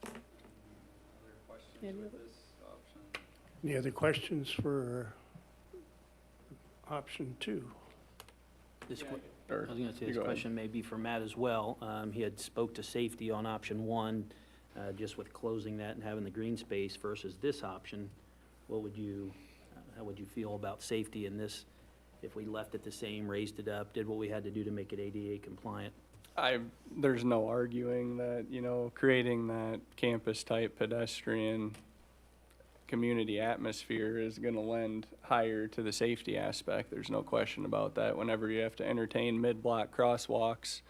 Other questions Any with other- this option? Any other questions for option 2? This que- Or I was gonna say, you this go ahead. question may be for Matt as well. He had spoke to safety on option one, just with closing that and having the green space versus this option. What would you, how would you feel about safety in this, if we left it the same, raised it up, did what we had to do to make it ADA compliant? There's no arguing that, you know, creating that campus-type pedestrian community atmosphere is gonna lend higher to the safety aspect. There's no question about that. Whenever you have to entertain mid-block crosswalks,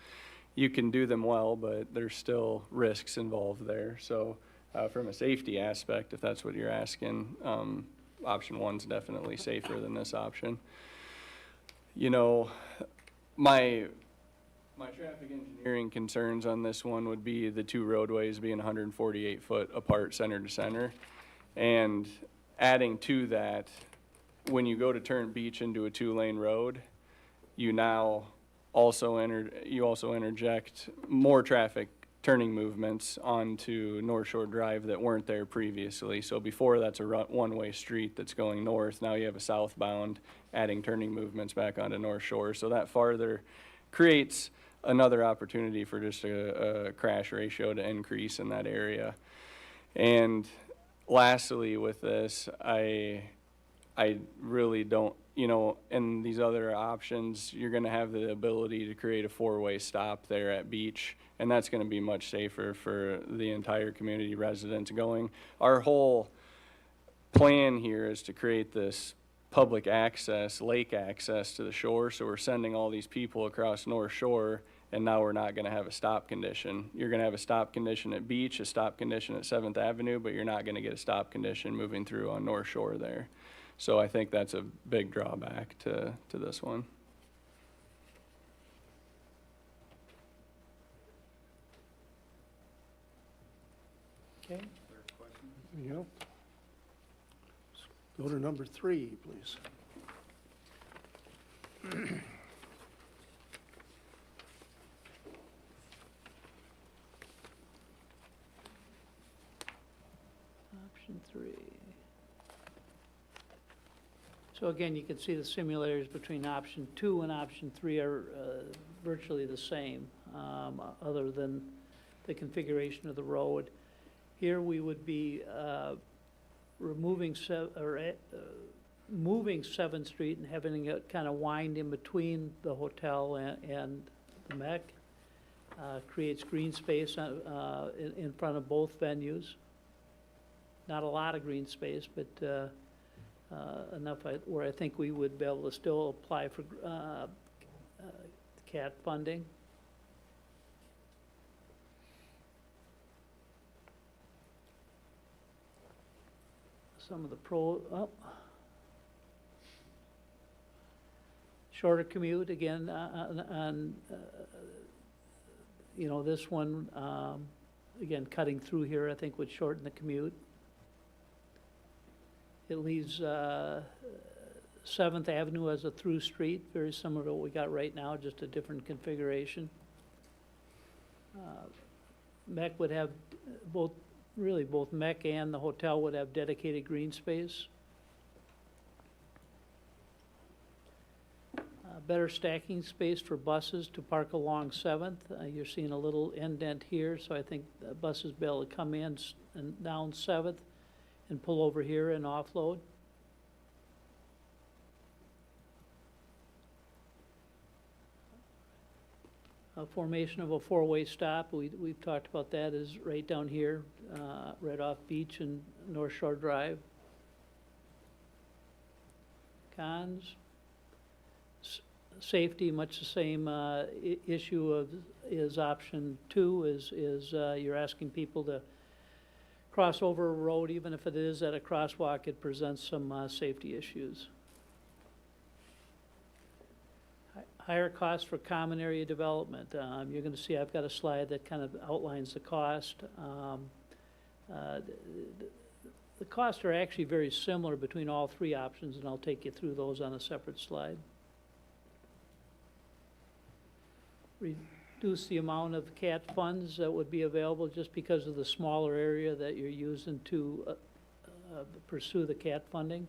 you can do them well, but there's still risks involved there. So from a safety aspect, if that's what you're asking, option one's definitely safer than this option. You know, my traffic engineering concerns on this one would be the two roadways being 148 foot apart center to center. And adding to that, when you go to turn Beach into a 2-lane road, you also interject more traffic turning movements onto North Shore Drive that weren't there previously. So before, that's a one-way street that's going north. Now you have a southbound, adding turning movements back onto North Shore. So that farther creates another opportunity for just a crash ratio to increase in that area. And lastly with this, I really don't, you know, in these other options, you're gonna have the ability to create a 4-way stop there at Beach, and that's gonna be much safer for the entire community residents going. Our whole plan here is to create this public access, lake access to the shore, so we're sending all these people across North Shore, and now we're not gonna have a stop condition. You're gonna have a stop condition at Beach, a stop condition at 7th Avenue, but you're not gonna get a stop condition moving through on North Shore there. So I think that's a big drawback to this one. Okay, Anything else? Go to number 3, please. Option 3. So again, you can see the similarities between option 2 and option 3 are virtually the same, other than the configuration of the road. Here, we would be removing moving 7th Street and having it kind of wind in between the hotel and the MEC. Creates green space in front of both venues. Not a lot of green space, but enough where I think we would be able to still apply for CAT funding. Some of the shorter commute, again, on you know, this one, again, cutting through here, I think would shorten the commute. It leaves 7th Avenue as a through street, very similar to what we got right now, just a different configuration. MEC would have both MEC and the hotel would have dedicated green space. Better stacking space for buses to park along 7th. You're seeing a little indent here, so I think buses be able to come in and down 7th and pull over here and offload. Formation of a 4-way stop, we've talked about that, is right down here, right off Beach and North Shore Drive. Cons, safety, much the same issue is option 2, is you're asking people to cross over a road, even if it is at a crosswalk, it presents some safety issues. Higher cost for common area development. You're going to see I've got a slide that kind of outlines the cost. The costs are actually very similar between all 3 options, and I'll take you through those on a separate slide. Reduce the amount of CAT funds that would be available just because of the smaller area that you're using to pursue the CAT funding.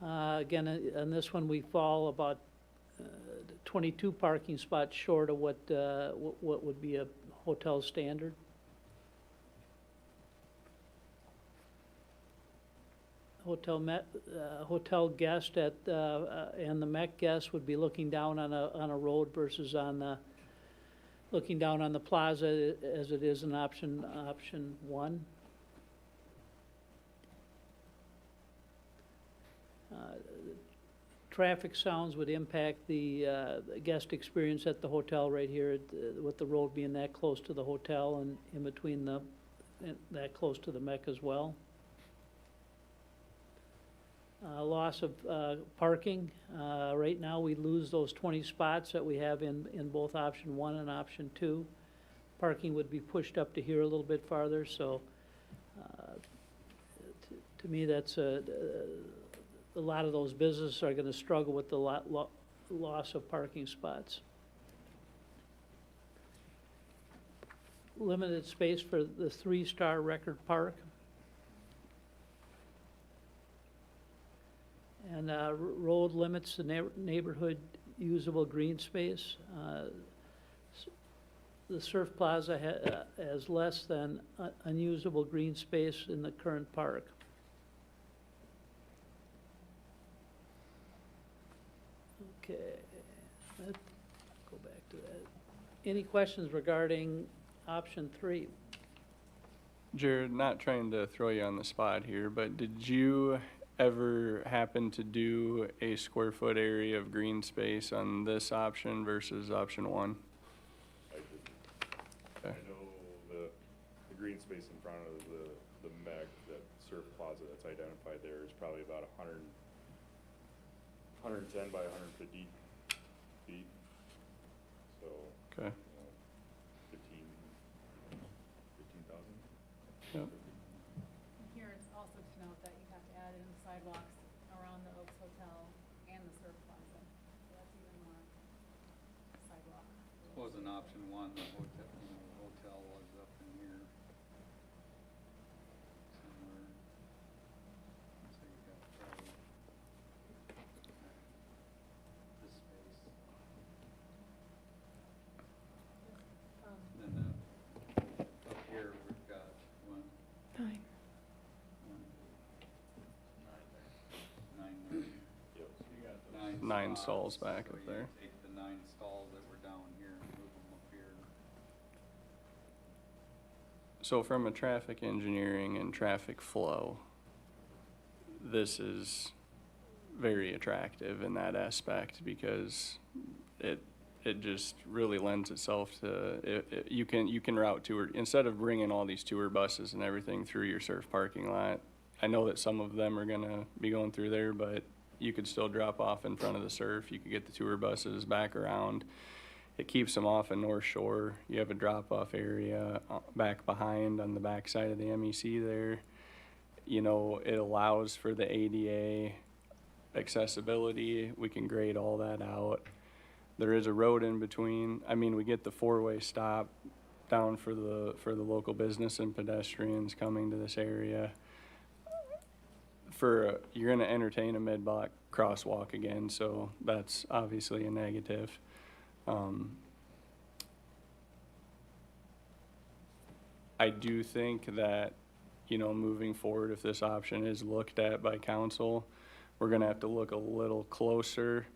Again, on this one, we fall about 22 parking spots short of what would be a hotel standard. Hotel guest and the MEC guest would be looking down on a road versus looking down on the plaza as it is in option 1. Traffic sounds would impact the guest experience at the hotel right here, with the road being that close to the hotel and in between that close to the MEC as well. Loss of parking. Right now, we lose those 20 spots that we have in both option 1 and option 2. Parking would be pushed up to here a little bit farther, so to me, that's a lot of those businesses are going to struggle with the loss of parking spots. Limited space for the 3-star Record Park. And road limits the neighborhood usable green space. The Surf Plaza has less than unusable green space in the current park. Okay, go back to that. Any questions regarding option 3? Jared, not trying to throw you on the spot here, but did you ever happen to do a square foot area of green space on this option versus option 1? I didn't. I know the green space in front of the MEC, that Surf Plaza that's identified there, is probably about 110 by 150 feet. So, Okay. 15,000 option one, the hotel was up in here. Somewhere. So you got probably this space. Then up here, we've got one, Fine. nine there. Yep. Nine stalls back So up you there. take the 9 stalls that were down here and move them up here. So from a traffic engineering and traffic flow, this is very attractive in that aspect because it just really lends itself to, you can route tour, instead of bringing all these tour buses and everything through your surf parking lot. I know that some of them are gonna be going through there, but you could still drop off in front of the surf. You could get the tour buses back around. It keeps them off of North Shore. You have a drop-off area back behind on the back side of the MEC there. You know, it allows for the ADA accessibility. We can grade all that out. There is a road in between. I mean, we get the four-way stop down for the local business and pedestrians coming to this area. You're gonna entertain a mid-block crosswalk again, so that's obviously a negative. I do think that, you know, moving forward, if this option is looked at by council, we're gonna have to look a little closer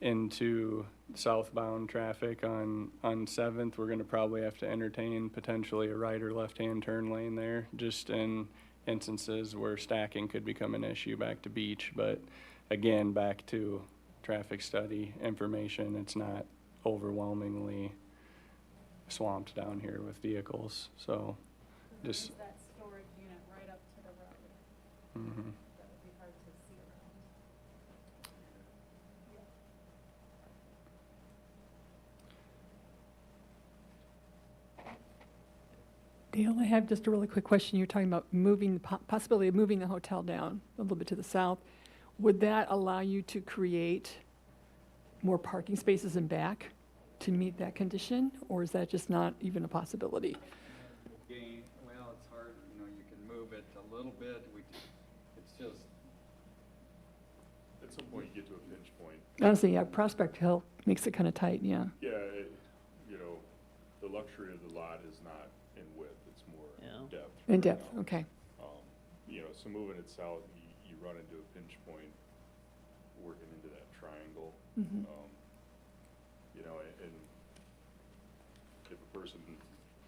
into southbound traffic on 7th. We're gonna probably have to entertain potentially a right or left-hand turn lane there, just in instances where stacking could become an issue back to Beach. But again, back to traffic study information, it's not overwhelmingly swamped down here with vehicles, so There's just, that storage unit right up to the road. mhm. That would be hard to see around. Dale, I have just a really quick question. You're talking about moving, possibility of moving the hotel down a little bit to the south. Would that allow you to create more parking spaces in back to meet that condition? Or is that just not even a possibility? Gain, well, it's hard, you know, you can move it a little bit, it's just, At some point, you get to a pinch point. Honestly, yeah, Prospect Hill makes it kind of tight, yeah. Yeah, you know, the luxury of the lot is not in width, it's more Yeah. depth. In right depth, now. okay. You know, so moving it south, you run into a pinch point, working into that triangle. Mhm. You know, and if a person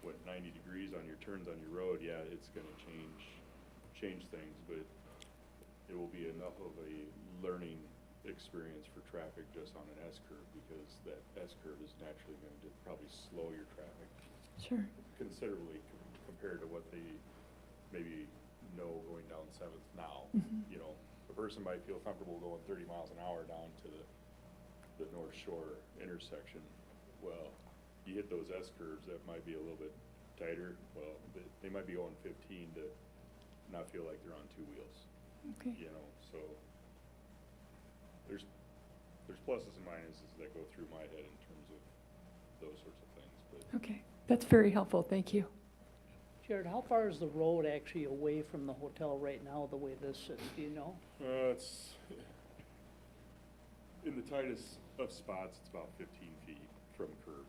went 90 degrees on your turns on your road, yeah, it's gonna change things, but it will be enough of a learning experience for traffic just on an S-curve, because that S-curve is naturally going to probably slow your traffic Sure. considerably compared to what they maybe know going down 7th now. Mhm. You know, a person might feel comfortable going 30 miles an hour down to the North Shore intersection. Well, you hit those S-curves, that might be a little bit tighter. Well, they might be going 15 to not feel like they're on two wheels. Okay. You know, so there's pluses and minuses that go through my head in terms of those sorts of things, but Okay, that's very helpful, thank you. Jared, how far is the road actually away from the hotel right now, the way this sits, do you know? it's in the tightest of spots, it's about 15 feet from curb.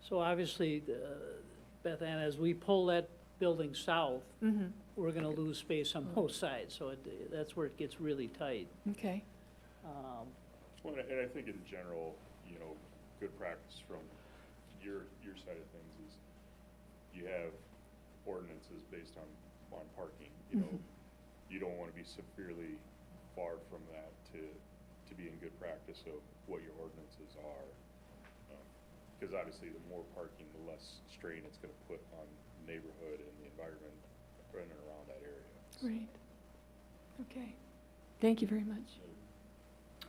So obviously, Beth Ann, as we pull that building south, Mm-hmm. we're gonna lose space on both sides, so that's where it gets really tight. Okay, Well, and I think in general, you know, good practice from your side of things is you have ordinances based on parking, you know. You don't wanna be severely far from that to be in good practice of what your ordinances are. Cause obviously the more parking, the less strain it's gonna put on the neighborhood and the environment in and around that area. great. Okay, thank you very much.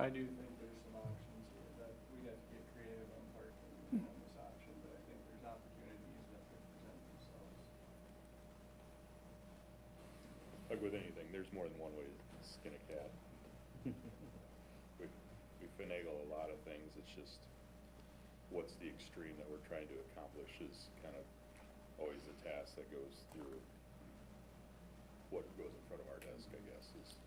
I do think there's some options here that we'd have to get creative on parking on this option, but I think there's opportunities that could present themselves. Like with anything, there's more than one way to skin a cat. We finagle a lot of things, it's just, what's the extreme that we're trying to accomplish is kind of always the task that goes through what goes in front of our desk, I guess, is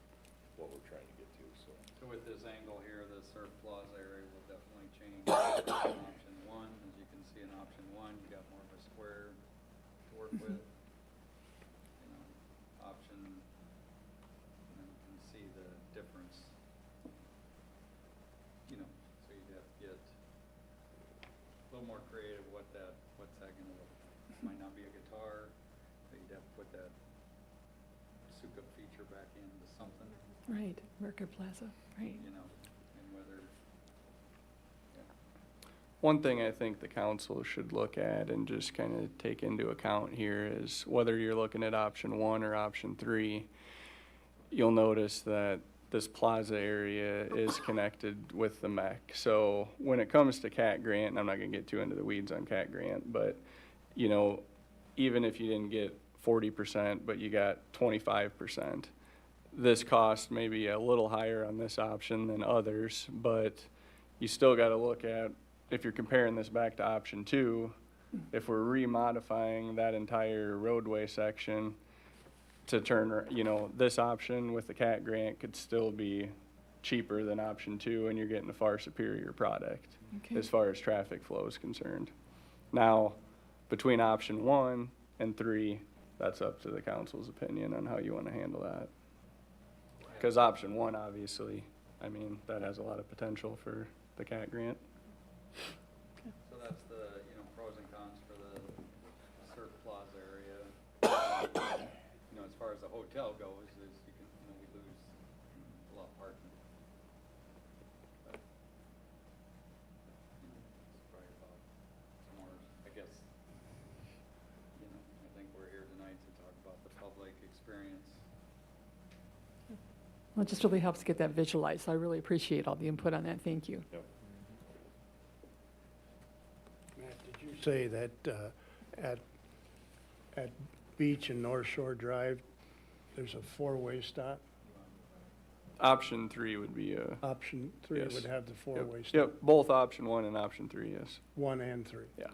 what we're trying to get to, so. So with this angle here, the surf plaza area will definitely change. Option one, as you can see in option one, you got more of a square to work with. You know, option, and then you can see the difference. You know, so you'd have to get a little more creative what's that gonna look. Might not be a guitar, but you'd have to put that souped-up feature back into something. Right, Mercer Plaza, right. You know, and whether, yeah. One thing I think the council should look at and just kind of take into account here is whether you're looking at option one or option three, you'll notice that this plaza area is connected with the MEC. So when it comes to CAT grant, and I'm not gonna get too into the weeds on CAT grant, but, you know, even if you didn't get 40%, but you got 25%, this cost may be a little higher on this option than others, but you still gotta look at, if you're comparing this back to option two, if we're remodifying that entire roadway section to turn, you know, this option with the CAT grant could still be cheaper than option two, and you're getting a far superior product Okay. as far as traffic flow is concerned. Now, between option one and three, that's up to the council's opinion on how you wanna handle that. Cause option one, obviously, I mean, that has a lot of potential for the CAT grant. So that's the, you know, pros and cons for the surf plaza area. You know, as far as the hotel goes, is you can, you know, we lose a lot of parking. But, you know, it's probably about some more, I guess, you know, I think we're here tonight to talk about the public experience. Well, it just really helps get that visualized, so I really appreciate all the input on that, thank you. Yep. Matt, did you say that at Beach and North Shore Drive, there's a four-way stop? Option three would be Option three Yes. would have the yep, four-way stop, yep, both option one and option three, yes, one and three. yeah.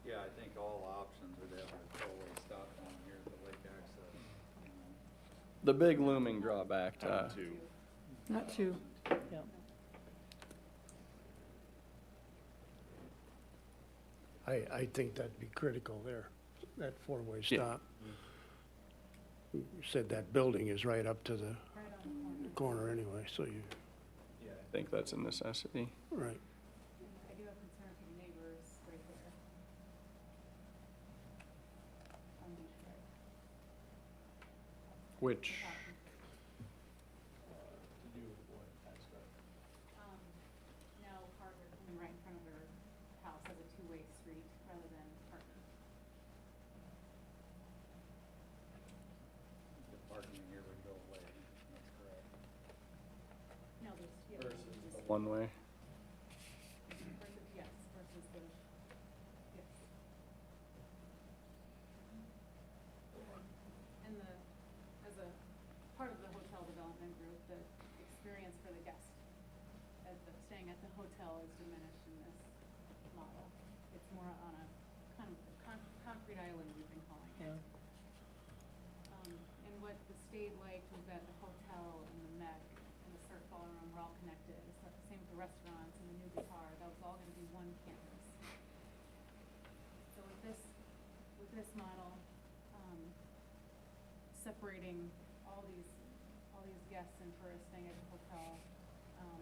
Yeah, I think all options would have a four-way stop down here at the lake access, you know. The big looming drawback to, Two. Not too, Yeah. I think that'd be critical there, that four-way Yeah. stop. You said that building is right up to the Right on the corner. corner anyway, so you, I think that's a necessity. right. And I do have concern for the neighbors right there. On Beach Drive. Which, Now Carter coming right in front of their house as a two-way street rather than parking. The parking here would go away, that's correct. No, there's, yeah. Versus just- one way, Versus, yes, versus the, yes. And the, as a part of the hotel development group, the experience for the guest staying at the hotel is diminished in this model. It's more on a kind of concrete island we've been calling it. And what the state liked was that the hotel and the MEC and the surf ballroom were all connected. It's the same with the restaurants and the new guitar, that was all gonna be one campus. So with this model, separating all these guests and tourists staying at the hotel, and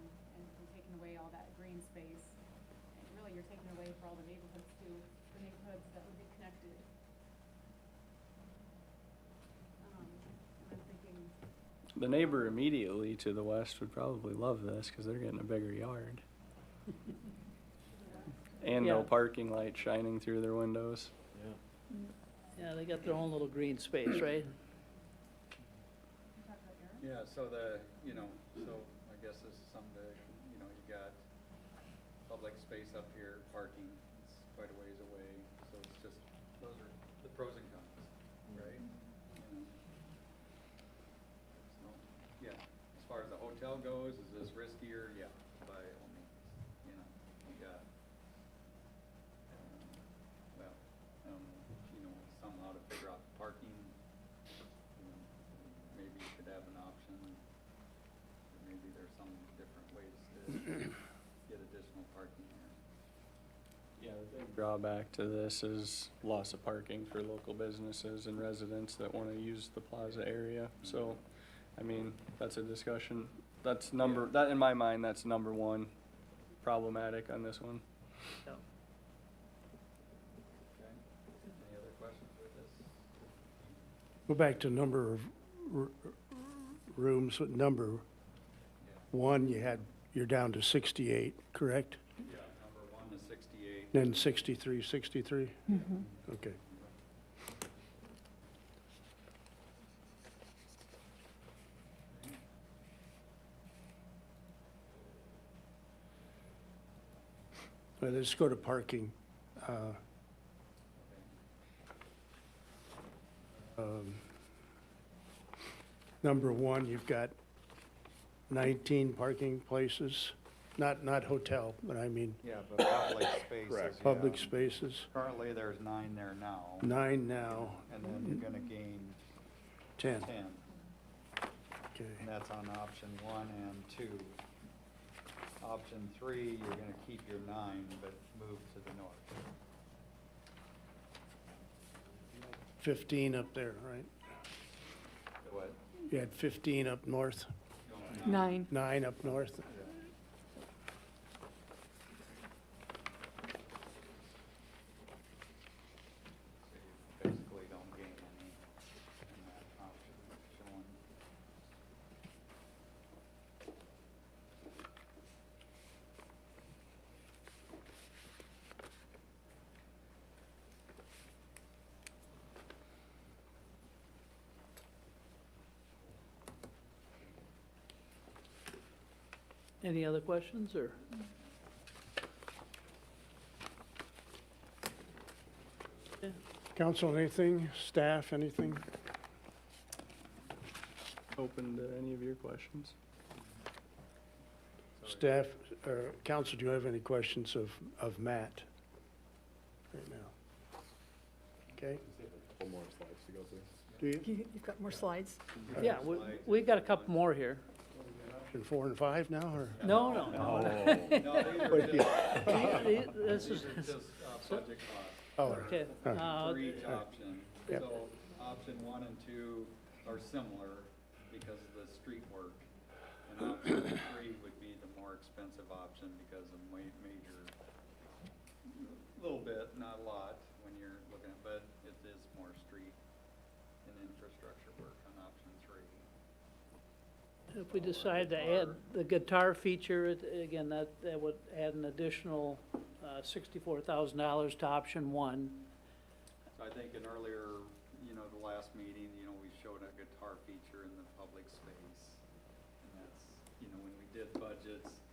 taking away all that green space, and really you're taking away for all the neighborhoods too, the neighborhoods that would be connected. And I'm thinking, the neighbor immediately to the west would probably love this, cause they're getting a bigger yard. And no Yeah. parking light shining through their windows. Yeah, they got their own little green space, right? you talk about Aaron? Yeah, so the, you know, so I guess this is something to, you know, you got public space up here, parking, it's quite a ways away, so it's just, those are the pros and cons, right? You know. So, yeah, as far as the hotel goes, is this riskier? Yeah, by all means, you know. some different ways to get additional parking here. Yeah, the big drawback to this is loss of parking for local businesses and residents that want to use the plaza area. So, I mean, that's a discussion, that in my mind, that's number one problematic on this one. Yeah. Okay, any other questions with this? Go back to number of rooms, number Yeah. one, you're down to 68, correct? Yeah, number 1 is 68. Then 63. Mhm. Okay. Well, let's go to parking. Number one, you've got 19 parking places, not hotel, but I mean Yeah, but public spaces. Correct. public yeah. spaces. Currently, there's 9 there now, 9 now, and then you're gonna gain 10. 10, Okay. and that's on option 1 and 2. Option 3, you're gonna keep your 9, but move to the north. 15 up there, right? What? You had 15 up north, 9. 9 up north. So you basically don't gain any in that option shown. Any other questions, or? Council, anything? Staff, anything? Open to any of your questions. Staff, or council, do you have any questions of Matt right now? Okay, Couple more slides to go through. do you? You've got more slides? Yeah, we got a couple more here. In 4 and 5 now, or? No. No, these This is, are just budget costs. Oh, okay. For each option. Yep. So option 1 and 2 are similar because of the street work. And option 3 would be the more expensive option because of major, little bit, not a lot when you're looking at, but it is more street and infrastructure work on option 3. If we decide to add the guitar feature, again, that would add an additional $64,000 to option 1. So I think in earlier, the last meeting, we showed a guitar feature in the public space. And that's, when we did budgets,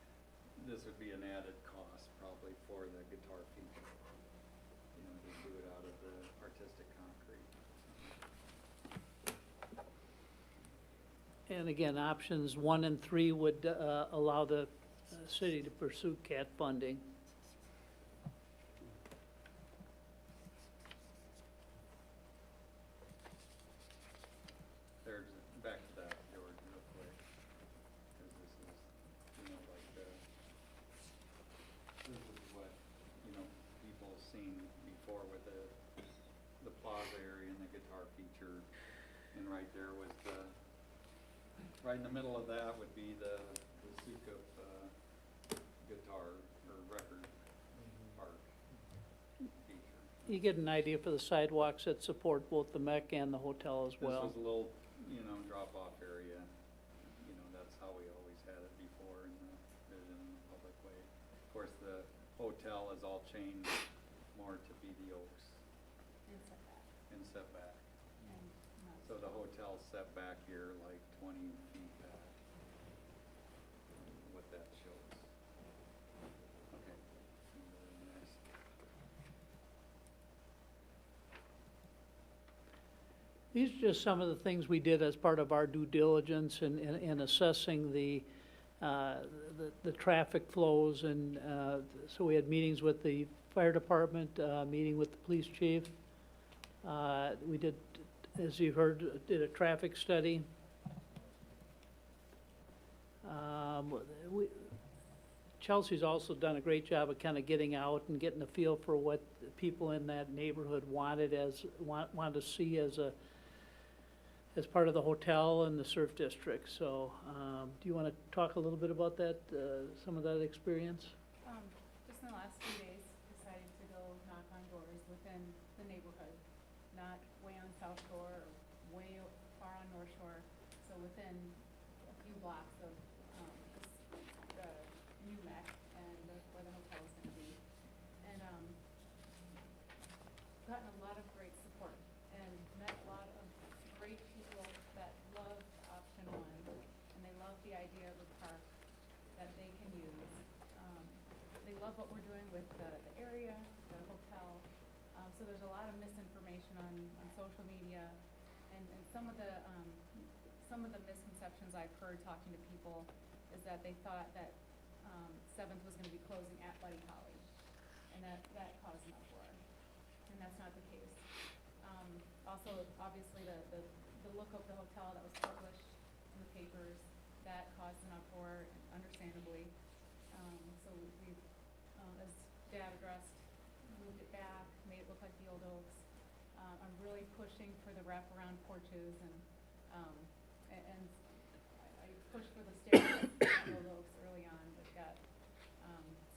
this would be an added cost probably for the guitar feature. To do it out of the artistic concrete. And again, options 1 and 3 would allow the city to pursue CAT funding. There's, back to that, George, real quick. Because this is, this is what, people have seen before with the plaza area and the guitar feature. And right there was right in the middle of that would be the Sukup, guitar or record park feature. You get an idea for the sidewalks that support both the MEC and the hotel as well. This was a little, drop-off area. That's how we always had it before in the vision in the public way. Of course, the hotel is all changed more to be the Oaks and setback. So the hotel's set back here like 20 feet back. What that shows. Okay. Next. These are just some of the things we did as part of our due diligence in assessing the traffic flows. And so we had meetings with the fire department, meeting with the police chief. We did, as you heard, did a traffic study. we, Chelsea's also done a great job of kind of getting out and getting a feel for what the people in that neighborhood wanted wanted to see as part of the hotel and the surf district. So, do you want to talk a little bit about that, some of that experience? Just in the last few days, decided to go knock on doors within the neighborhood, not way on South Shore or way far on North Shore, so within a few blocks of the new Mech and where the hotel is going to be. And gotten a lot of great support and met a lot of great people that love option one, and they love the idea of a park that they can use. They love what we're doing with the area, the hotel. So there's a lot of misinformation on social media, and some of the misconceptions I've heard talking to people is that they thought that Seventh was going to be closing at Buddy Holly, and that caused an uproar, and that's not the case. Also, obviously, the look of the hotel that was published in the papers, that caused an uproar, understandably. So we've, as Dad addressed, moved it back, made it look like the old Oaks. I'm really pushing for the wraparound porches, and I pushed for the stairs at the old Oaks early on, but got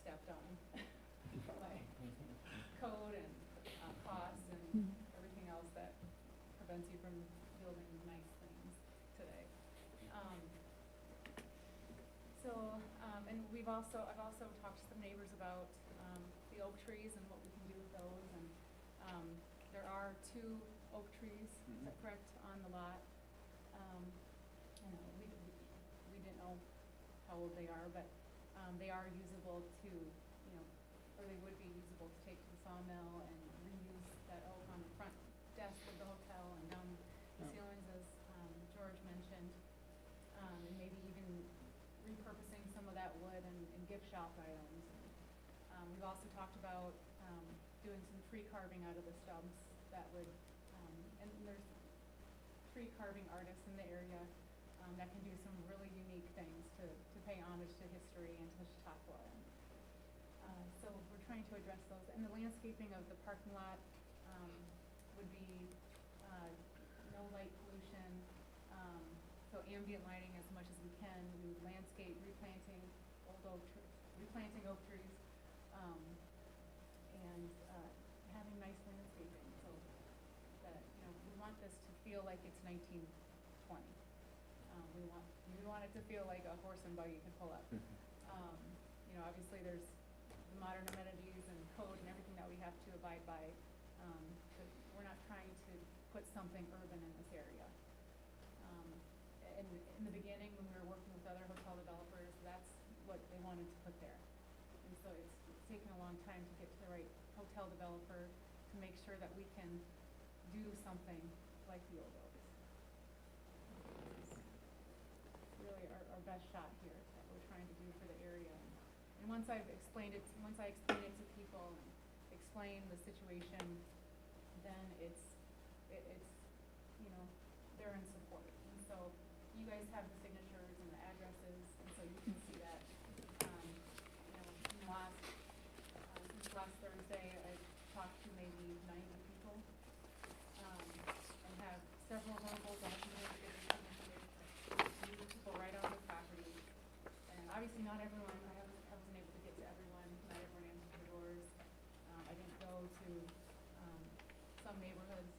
stepped on by code and costs and everything else that prevents you from building nice things today. And I've also talked to some neighbors about the oak trees and what we can do with those, and there are 2 oak trees, is that correct, on the lot? We didn't know how old they are, but they are usable to, or they would be usable to take to the sawmill and reuse that oak on the front desk of the hotel and down the ceilings, as George mentioned, and maybe even repurposing some of that wood and gift shop items. We've also talked about doing some tree carving out of the stumps that would, and there's tree carving artists in the area that can do some really unique things to pay homage to history and to Chautauqua. So we're trying to address those. And the landscaping of the parking lot would be no light pollution, so ambient lighting as much as we can. We would landscape, replanting oak trees, and having nice landscaping, so that, we want this to feel like it's 1920. We want it to feel like a horse and buggy can pull up. Obviously there's the modern amenities and code and everything that we have to abide by, but we're not trying to put something urban in this area. In the beginning, when we were working with other hotel developers, that's what they wanted to put there. And so it's taken a long time to get to the right hotel developer to make sure that we can do something like the old Oaks. It's really our best shot here that we're trying to do for the area. And once I explain it to people and explain the situation, then it's they're in support. And so you guys have the signatures and the addresses, and so you can see that. Since last Thursday, I've talked to maybe 90 people, and have several verbal documents, people right on the property. And obviously not everyone, I wasn't able to get to everyone, not everyone answered the doors. I didn't go to some neighborhoods.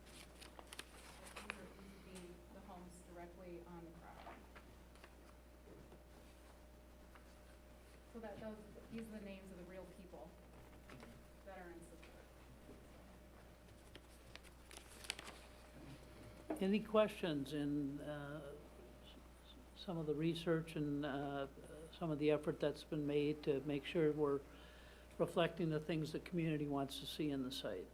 These would be the homes directly on the property. So these are the names of the real people that are in support. Any questions in some of the research and some of the effort that's been made to make sure we're reflecting the things the community wants to see in the site?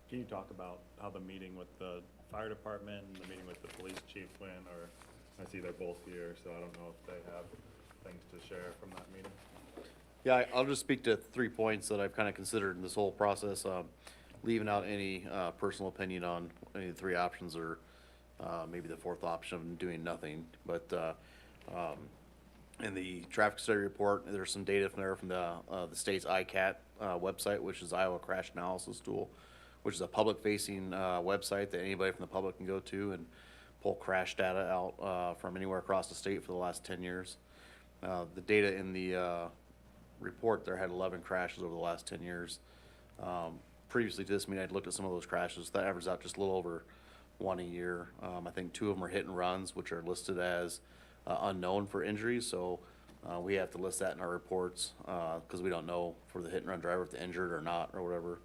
Can you talk about how the meeting with the fire department and the meeting with the police chief went? Or I see they're both here, so I don't know if they have things to share from that meeting. Yeah, I'll just speak to 3 points that I've kind of considered in this whole process, leaving out any personal opinion on any of the 3 options, or maybe the 4th option of doing nothing. But In the traffic study report, there's some data from there from the state's ICAT website, which is Iowa Crash Analysis Tool, which is a public-facing website that anybody from the public can go to and pull crash data out from anywhere across the state for the last 10 years. The data in the report there had 11 crashes over the last 10 years. Previously to this meeting, I'd looked at some of those crashes. That averages out just a little over one a year. I think 2 of them are hit and runs, which are listed as unknown for injuries, so we have to list that in our reports because we don't know for the hit and run driver if they're injured or not or whatever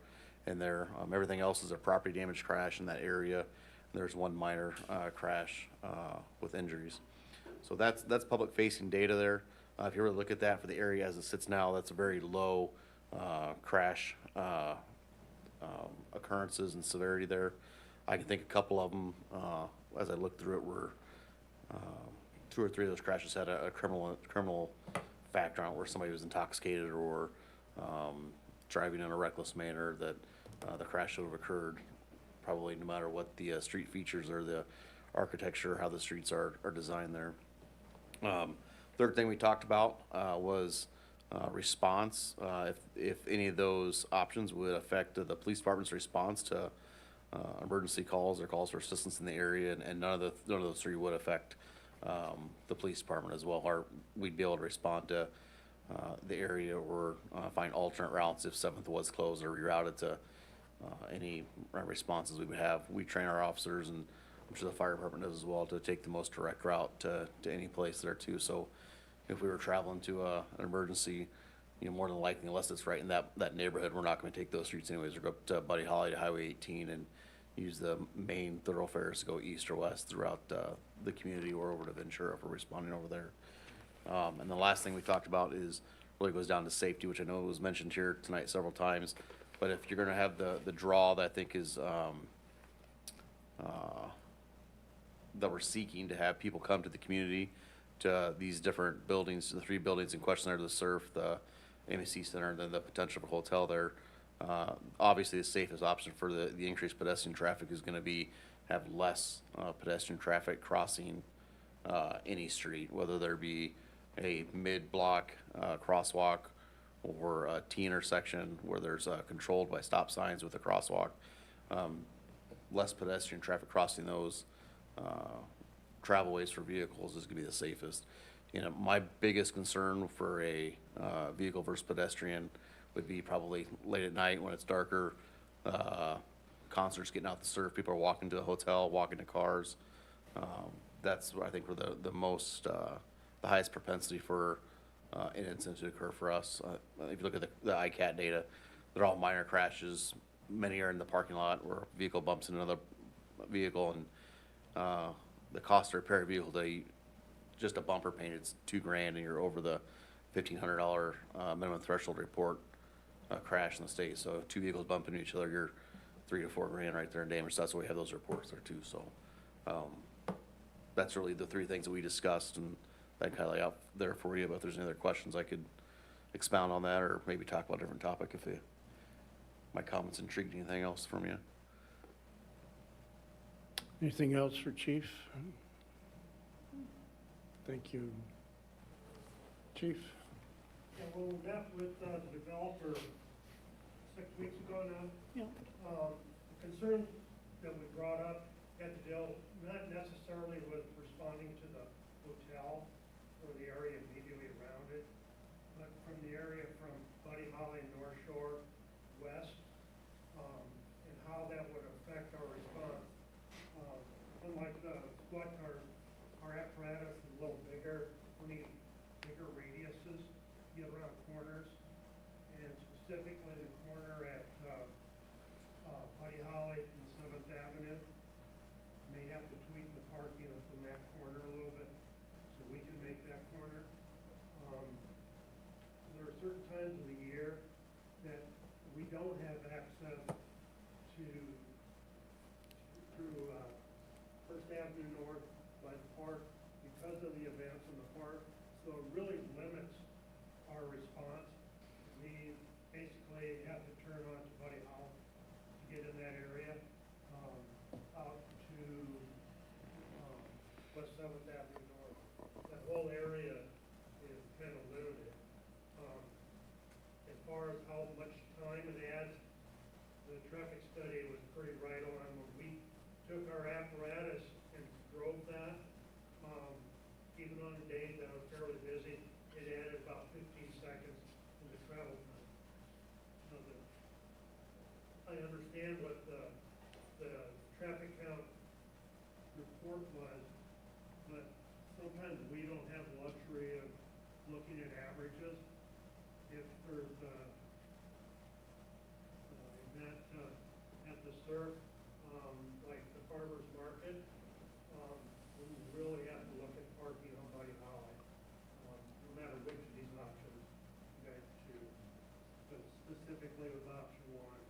in there. Everything else is a property damage crash in that area. There's one minor crash with injuries. So that's public facing data there. If you really look at that for the area as it sits now, that's a very low crash occurrences and severity there. I can think a couple of them, as I looked through it, were 2 or 3 of those crashes had a criminal factor on it, where somebody was intoxicated or driving in a reckless manner, that the crash would have occurred probably no matter what the street features or the architecture or how the streets are designed there. Third thing we talked about was response. If any of those options would affect the police department's response to emergency calls or calls for assistance in the area, and none of those 3 would affect the police department as well. Or we'd be able to respond to the area or find alternate routes if 7th was closed or rerouted to any responses we would have. We train our officers, and I'm sure the fire department does as well, to take the most direct route to any place there too. So if we were traveling to an emergency, more than likely, unless it's right in that neighborhood, we're not going to take those streets anyways, or go up to Buddy Holly to Highway 18 and use the main thoroughfares to go east or west throughout the community, or over to Ventura if we're responding over there. And the last thing we talked about is really goes down to safety, which I know was mentioned here tonight several times. But if you're going to have the draw that I think is that we're seeking to have people come to the community, to these different buildings, the 3 buildings in question there, the Surf, the MEC Center, and then the potential for hotel there. Obviously, the safest option for the increased pedestrian traffic is going to be have less pedestrian traffic crossing any street, whether there be a mid-block crosswalk or a T intersection where there's controlled by stop signs with a crosswalk. Less pedestrian traffic crossing those travelways for vehicles is going to be the safest. My biggest concern for a vehicle versus pedestrian would be probably late at night when it's darker, concerts getting out the Surf, people are walking to the hotel, walking to cars. That's I think where the most the highest propensity for an incident to occur for us. If you look at the ICAT data, they're all minor crashes. Many are in the parking lot where a vehicle bumps into another vehicle, and the cost to repair a vehicle today, just a bumper paint, it's $2,000, and you're over the $1,500 minimum threshold report crash in the state. So if 2 vehicles bump into each other, you're $3,000 to $4,000 right there in damage. So that's why we have those reports there too. So that's really the 3 things that we discussed, and that kind of lay out there for you. But if there's any other questions, I could expound on that, or maybe talk about a different topic if my comments intrigued anything else from you. Anything else for Chief? Thank you. Chief? Yeah, well, we met with the developer 6 weeks ago now. Yeah. The concerns that we brought up had to deal not necessarily with responding to the hotel or the area immediately around it, but from the area from Buddy Holly North Shore west, and how that would affect our response. Unlike what our apparatus is a little bigger, we need bigger radiuses to get around corners, and specifically the corner at Buddy Holly and 7th Avenue. May have to tweak the parking from that corner a little bit so we can make that corner. There are certain times of the year that we don't have access through First Avenue North by the park because of the events in the park. So it really limits our response. We basically have to turn on to Buddy Holly to get in that area, out to West 7th Avenue North. That whole area is traffic study was pretty right on. When we took our apparatus and drove that, even on the days that I was fairly busy, it added about 15 seconds in the travel time. Now, I understand what the traffic count report was, but sometimes we don't have the luxury of looking at averages. If there's event at the surf, like the farmer's market, we really have to look at parking on Buddy Holly, no matter which of these options you guys choose. But specifically with option one,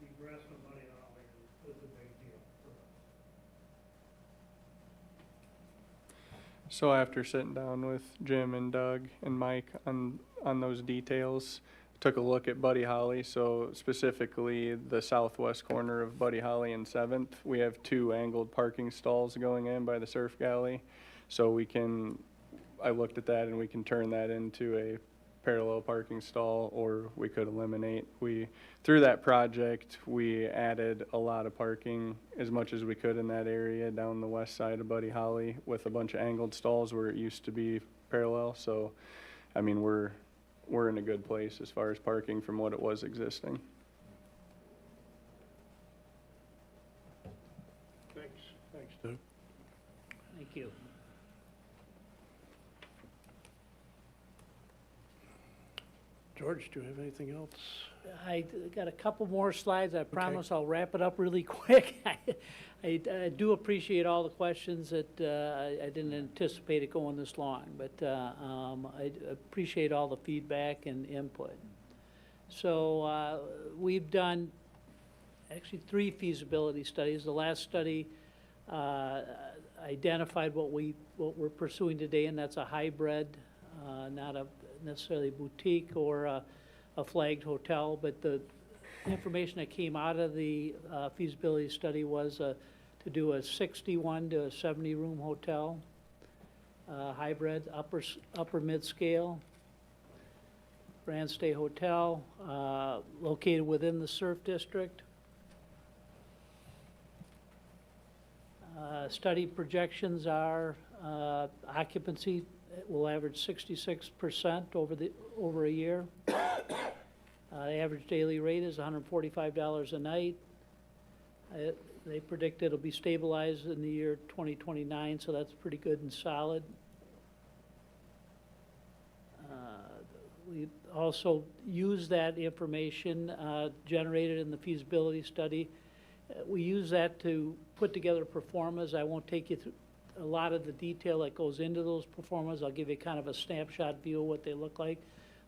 egress on Buddy Holly is a big deal for us. So after sitting down with Jim and Doug and Mike on those details, took a look at Buddy Holly, so specifically the southwest corner of Buddy Holly and 7th, we have 2 angled parking stalls going in by the surf galley. So I looked at that and we can turn that into a parallel parking stall, or we could eliminate. Through that project, we added a lot of parking, as much as we could in that area down the west side of Buddy Holly, with a bunch of angled stalls where it used to be parallel. So, I mean, we're in a good place as far as parking from what it was existing. Thanks, Doug. Thank you. George, do you have anything else? I got a couple more slides. I promise I'll wrap it up really quick. I do appreciate all the questions that I didn't anticipate it going this long, but I appreciate all the feedback and input. So we've done actually 3 feasibility studies. The last study identified what we're pursuing today, and that's a hybrid, not a necessarily boutique or a flagged hotel, but the information that came out of the feasibility study was to do a 61 to a 70 room hotel, hybrid, upper mid-scale, Grand Stay Hotel, located within the surf district. Study projections are occupancy will average 66% over a year. The average daily rate is $145 a night. They predict it'll be stabilized in the year 2029, so that's pretty good and solid. We also use that information generated in the feasibility study. We use that to put together performas. I won't take you through a lot of the detail that goes into those performas. I'll give you kind of a snapshot view of what they look like.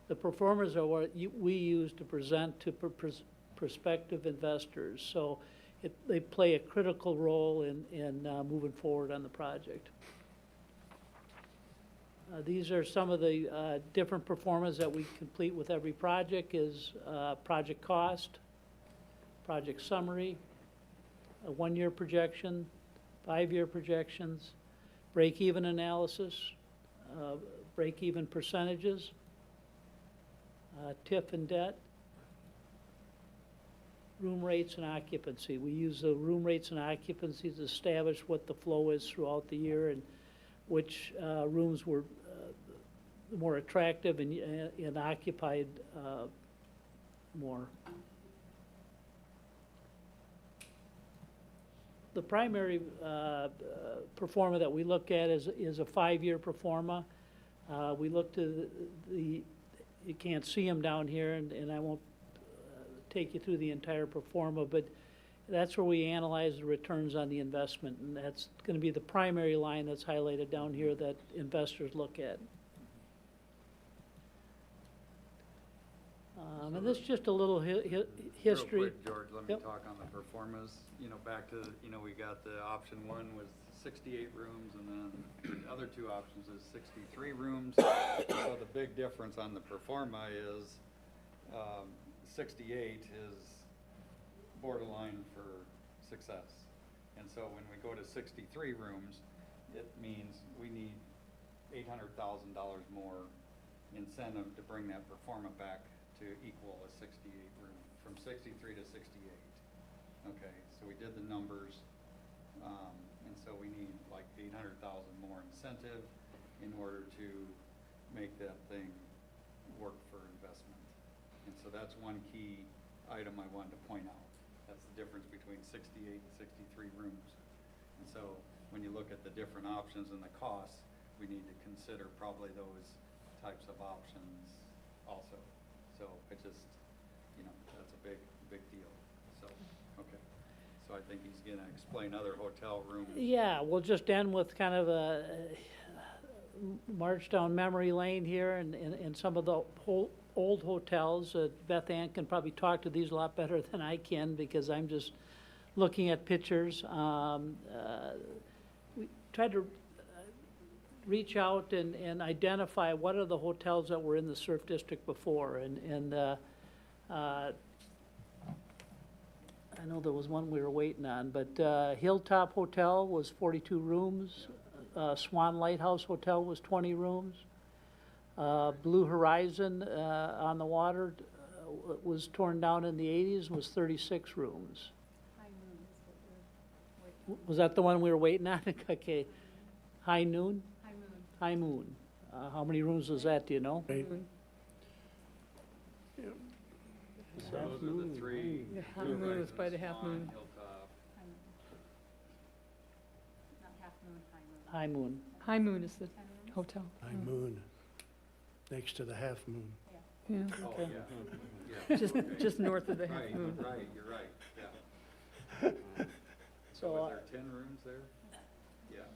The performers are what we use to present to prospective investors. So they play a critical role in moving forward on the project. These are some of the different performers that we complete with every project is project cost, project summary, a 1-year projection, 5-year projections, break-even analysis, break-even percentages, TIF and debt, room rates and occupancy. We use the room rates and occupancy to establish what the flow is throughout the year and which rooms were more attractive and occupied more. The primary performa that we look at is a 5-year performa. We look to you can't see them down here, and I won't take you through the entire performa, but that's where we analyze the returns on the investment, and that's going to be the primary line that's highlighted down here that investors look at. And this is just a little history. Real quick, George, let me talk on the performance. You know, back to, we got the option 1 was 68 rooms, and then the other 2 options is 63 rooms. So the big difference on the performa is 68 is borderline for success. And so when we go to 63 rooms, it means we need $800,000 more incentive to bring that performa back to equal a 68 room, from 63 to 68. Okay, so we did the numbers, and so we need like 800,000 more incentive in order to make that thing work for investment. And so that's one key item I wanted to point out. That's the difference between 68 and 63 rooms. And so when you look at the different options and the costs, we need to consider probably those types of options also. So it just, you know, that's a big deal. So, okay. So I think he's gonna explain other hotel rooms. Yeah, we'll just end with kind of a march down memory lane here and some of the old hotels. Beth Ann can probably talk to these a lot better than I can because I'm just looking at pictures. We tried to reach out and identify what are the hotels that were in the surf district before. And I know there was one we were waiting on, but Hilltop Hotel was 42 rooms. Swan Lighthouse Hotel was 20 rooms. Blue Horizon on the water was torn down in the 80s, was 36 rooms. High Moon is what we're waiting on. Was that the one we were waiting on? Okay. High Noon? High Moon. High Moon. How many rooms was that, do you know? Right. So those are the three. Yeah, Half Blue Moon was Horizon, by the Half Swan, Moon. Hilltop. High Moon. Not Half Moon, High Moon. High Moon. High Moon is the 10 rooms? hotel. High Moon, next to the Half Moon. Yeah, Oh, Okay. yeah. just, Okay. just north of the Half Right, Moon. right, you're right, yeah. So So, is there 10 rooms there? Yeah. Okay.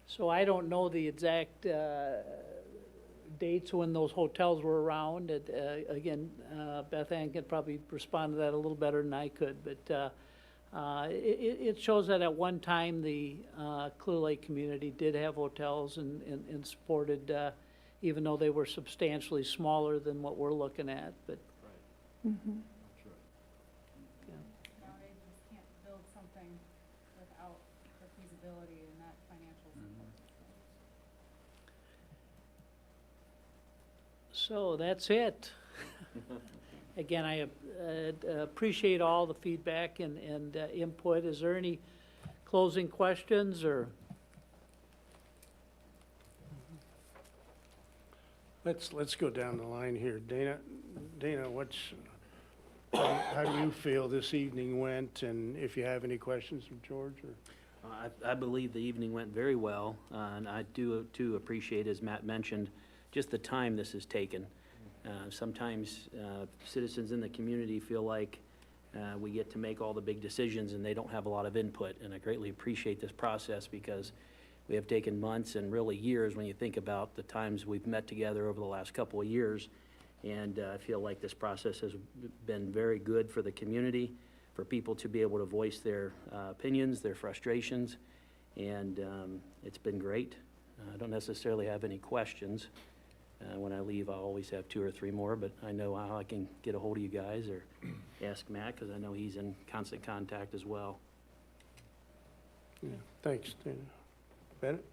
So I don't know the exact dates when those hotels were around. Again, Beth Ann could probably respond to that a little better than I could, but it shows that at one time, the Clear Lake community did have hotels and supported, even though they were substantially smaller than what we're looking at, but. Mhm. Nowadays, you just can't build something without the feasibility and that financial support. So that's it. Again, I appreciate all the feedback and input. Is there any closing questions or? Let's go down the line here. Dana, how do you feel this evening went? And if you have any questions of George or? I believe the evening went very well, and I do too appreciate, as Matt mentioned, just the time this has taken. Sometimes citizens in the community feel like we get to make all the big decisions and they don't have a lot of input, and I greatly appreciate this process because we have taken months and really years when you think about the times we've met together over the last couple of years, and I feel like this process has been very good for the community, for people to be able to voice their opinions, their frustrations, and it's been great. I don't necessarily have any questions. When I leave, I'll always have 2 or 3 more, but I know how I can get a hold of you guys or ask Matt, because I know he's in constant contact as well. Yeah, thanks, Dana. Bennett?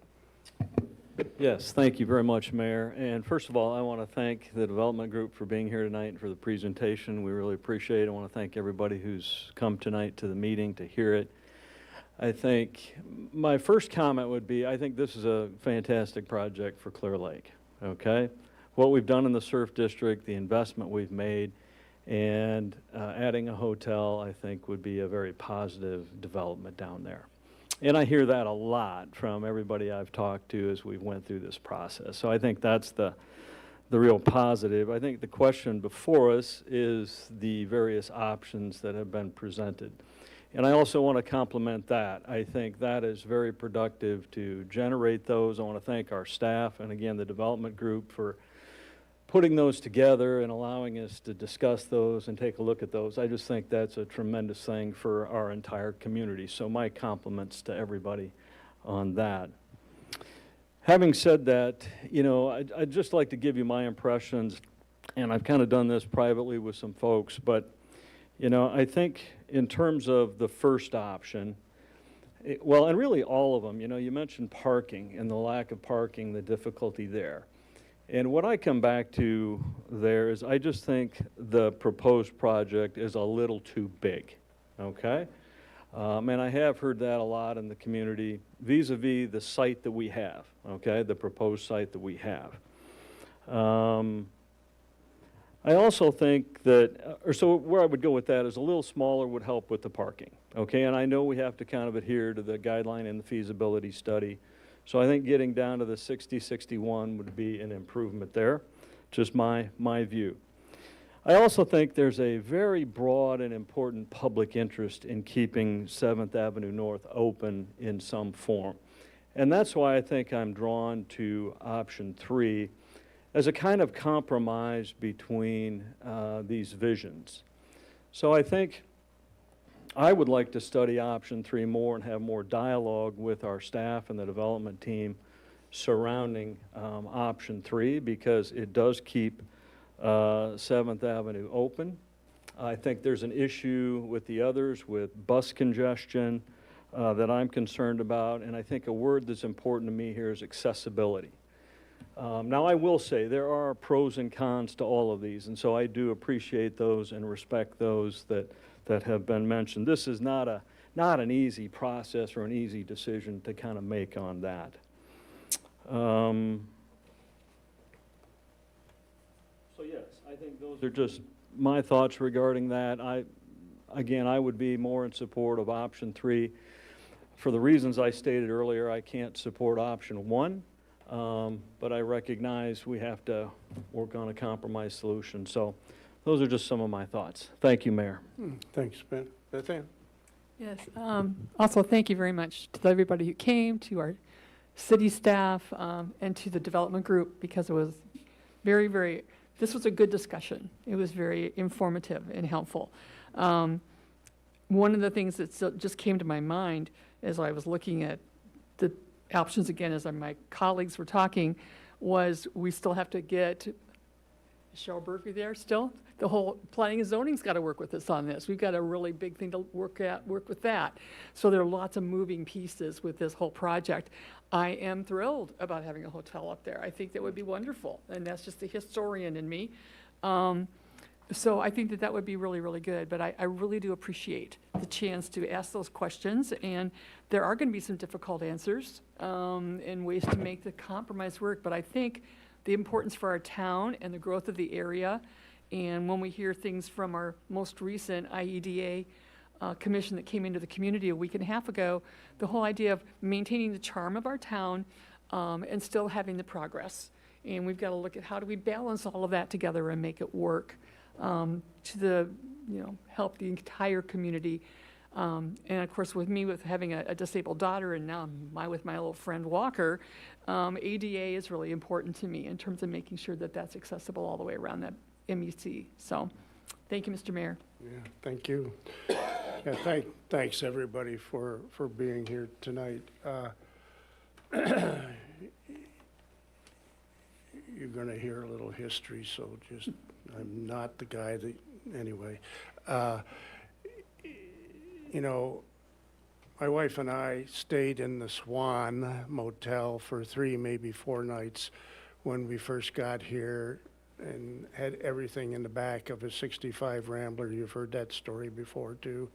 Yes, thank you very much, Mayor. And first of all, I want to thank the development group for being here tonight and for the presentation. We really appreciate it. I want to thank everybody who's come tonight to the meeting to hear it. I think my first comment would be, I think this is a fantastic project for Clear Lake, okay? What we've done in the surf district, the investment we've made, and adding a hotel, I think would be a very positive development down there. And I hear that a lot from everybody I've talked to as we went through this process. So I think that's the real positive. I think the question before us is the various options that have been presented. And I also want to compliment that. I think that is very productive to generate those. I want to thank our staff and again the development group for putting those together and allowing us to discuss those and take a look at those. I just think that's a tremendous thing for our entire community. So my compliments to everybody on that. Having said that, you know, I'd just like to give you my impressions, and I've kind of done this privately with some folks, but, you know, I think in terms of the first option, well, and really all of them, you know, you mentioned parking and the lack of parking, the difficulty there. And what I come back to there is I just think the proposed project is a little too big, okay? And I have heard that a lot in the community vis-a-vis the site that we have, okay, the proposed site that we have. I also think that, or so where I would go with that is a little smaller would help with the parking, okay? And I know we have to kind of adhere to the guideline in the feasibility study. So I think getting down to the 60, 61 would be an improvement there, just my view. I also think there's a very broad and important public interest in keeping 7th Avenue North open in some form. And that's why I think I'm drawn to option 3 as a kind of compromise between these visions. So I think I would like to study option 3 more and have more dialogue with our staff and the development team surrounding option 3 because it does keep 7th Avenue open. I think there's an issue with the others with bus congestion that I'm concerned about, and I think a word that's important to me here is accessibility. Now, I will say there are pros and cons to all of these, and so I do appreciate those and respect those that have been mentioned. This is not an easy process or an easy decision to kind of make on that. So yes, I think those are just my thoughts regarding that. Again, I would be more in support of option 3. For the reasons I stated earlier, I can't support option 1. But I recognize we have to work on a compromise solution. So those are just some of my thoughts. Thank you, Mayor. Thanks, Ben. Beth Ann? Yes, also thank you very much to everybody who came, to our city staff, and to the development group, because it was this was a good discussion. It was very informative and helpful. One of the things that just came to my mind as I was looking at the options again, as my colleagues were talking, was we still have to get Cheryl Berkey there still. The whole planning and zoning's got to work with us on this. We've got a really big thing to work with that. So there are lots of moving pieces with this whole project. I am thrilled about having a hotel up there. I think that would be wonderful, and that's just the historian in me. So I think that would be really, really good, but I really do appreciate the chance to ask those questions, and there are going to be some difficult answers and ways to make the compromise work, but I think the importance for our town and the growth of the area, and when we hear things from our most recent IEDA commission that came into the community a week and a half ago, the whole idea of maintaining the charm of our town and still having the progress. And we've got to look at how do we balance all of that together and make it work to help the entire community. And of course, with me, with having a disabled daughter, and now with my little friend Walker, ADA is really important to me in terms of making sure that that's accessible all the way around that MEC. So, thank you, Mr. Mayor. Yeah, thank you. Yeah, thanks everybody for being here tonight. You're going to hear a little history, so just, I'm not the guy that, anyway. My wife and I stayed in the Swan Motel for 3, maybe 4 nights when we first got here, and had everything in the back of a 65 Rambler. You've heard that story before too.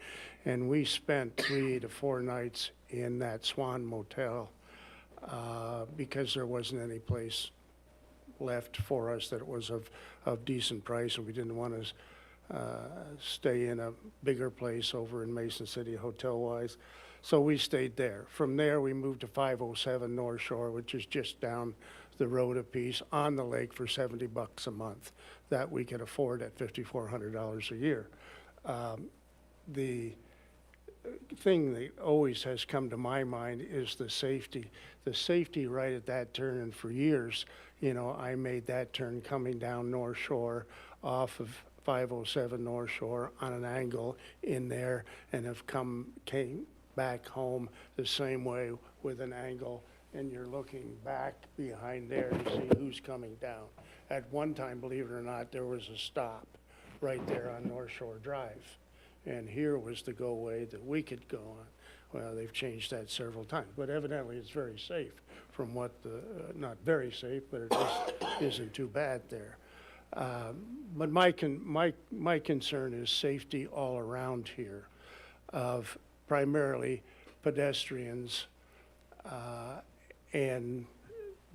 And we spent 3 to 4 nights in that Swan Motel because there wasn't any place left for us that was of decent price, and we didn't want to stay in a bigger place over in Mason City hotel-wise. So we stayed there. From there, we moved to 507 North Shore, which is just down the road a piece on the lake for $70 a month. That we could afford at $5,400 a year. The thing that always has come to my mind is the safety. The safety right at that turn, and for years, I made that turn coming down North Shore off of 507 North Shore on an angle in there, and have came back home the same way with an angle, and you're looking back behind there to see who's coming down. At one time, believe it or not, there was a stop right there on North Shore Drive, and here was the go way that we could go on. Well, they've changed that several times, but evidently it's very safe from what the, not very safe, but it just isn't too bad there. But my concern is safety all around here of primarily pedestrians and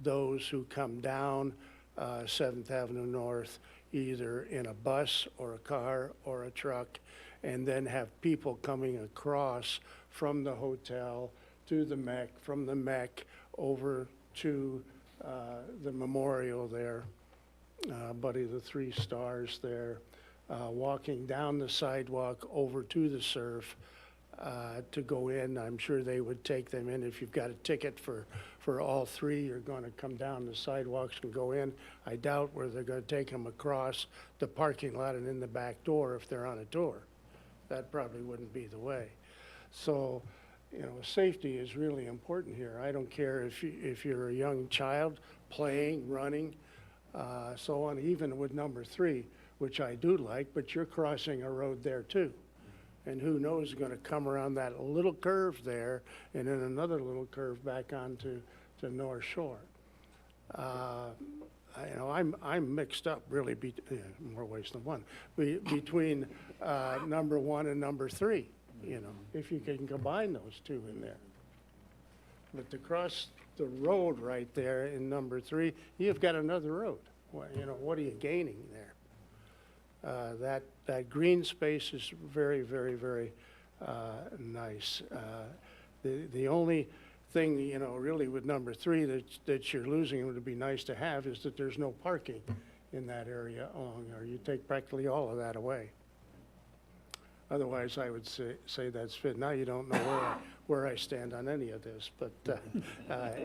those who come down 7th Avenue North, either in a bus or a car or a truck, and then have people coming across from the hotel to the MEC, from the MEC over to the memorial there, Buddy the Three Stars there, walking down the sidewalk over to the surf to go in. I'm sure they would take them in. If you've got a ticket for all three, you're going to come down the sidewalks and go in. I doubt whether they're going to take them across the parking lot and in the back door if they're on a tour. That probably wouldn't be the way. So, you know, safety is really important here. I don't care if you're a young child playing, running, so on, even with number 3, which I do like, but you're crossing a road there too. And who knows, is going to come around that little curve there and then another little curve back onto North Shore. You know, I'm mixed up really, more ways than one, between number 1 and number 3, you know, if you can combine those two in there. But to cross the road right there in number 3, you've got another road. Well, you know, what are you gaining there? That green space is very, very, very nice. The only thing, you know, really with number 3 that you're losing, and would be nice to have, is that there's no parking in that area along there. You take practically all of that away. Otherwise, I would say that's fit. Now you don't know where I stand on any of this, but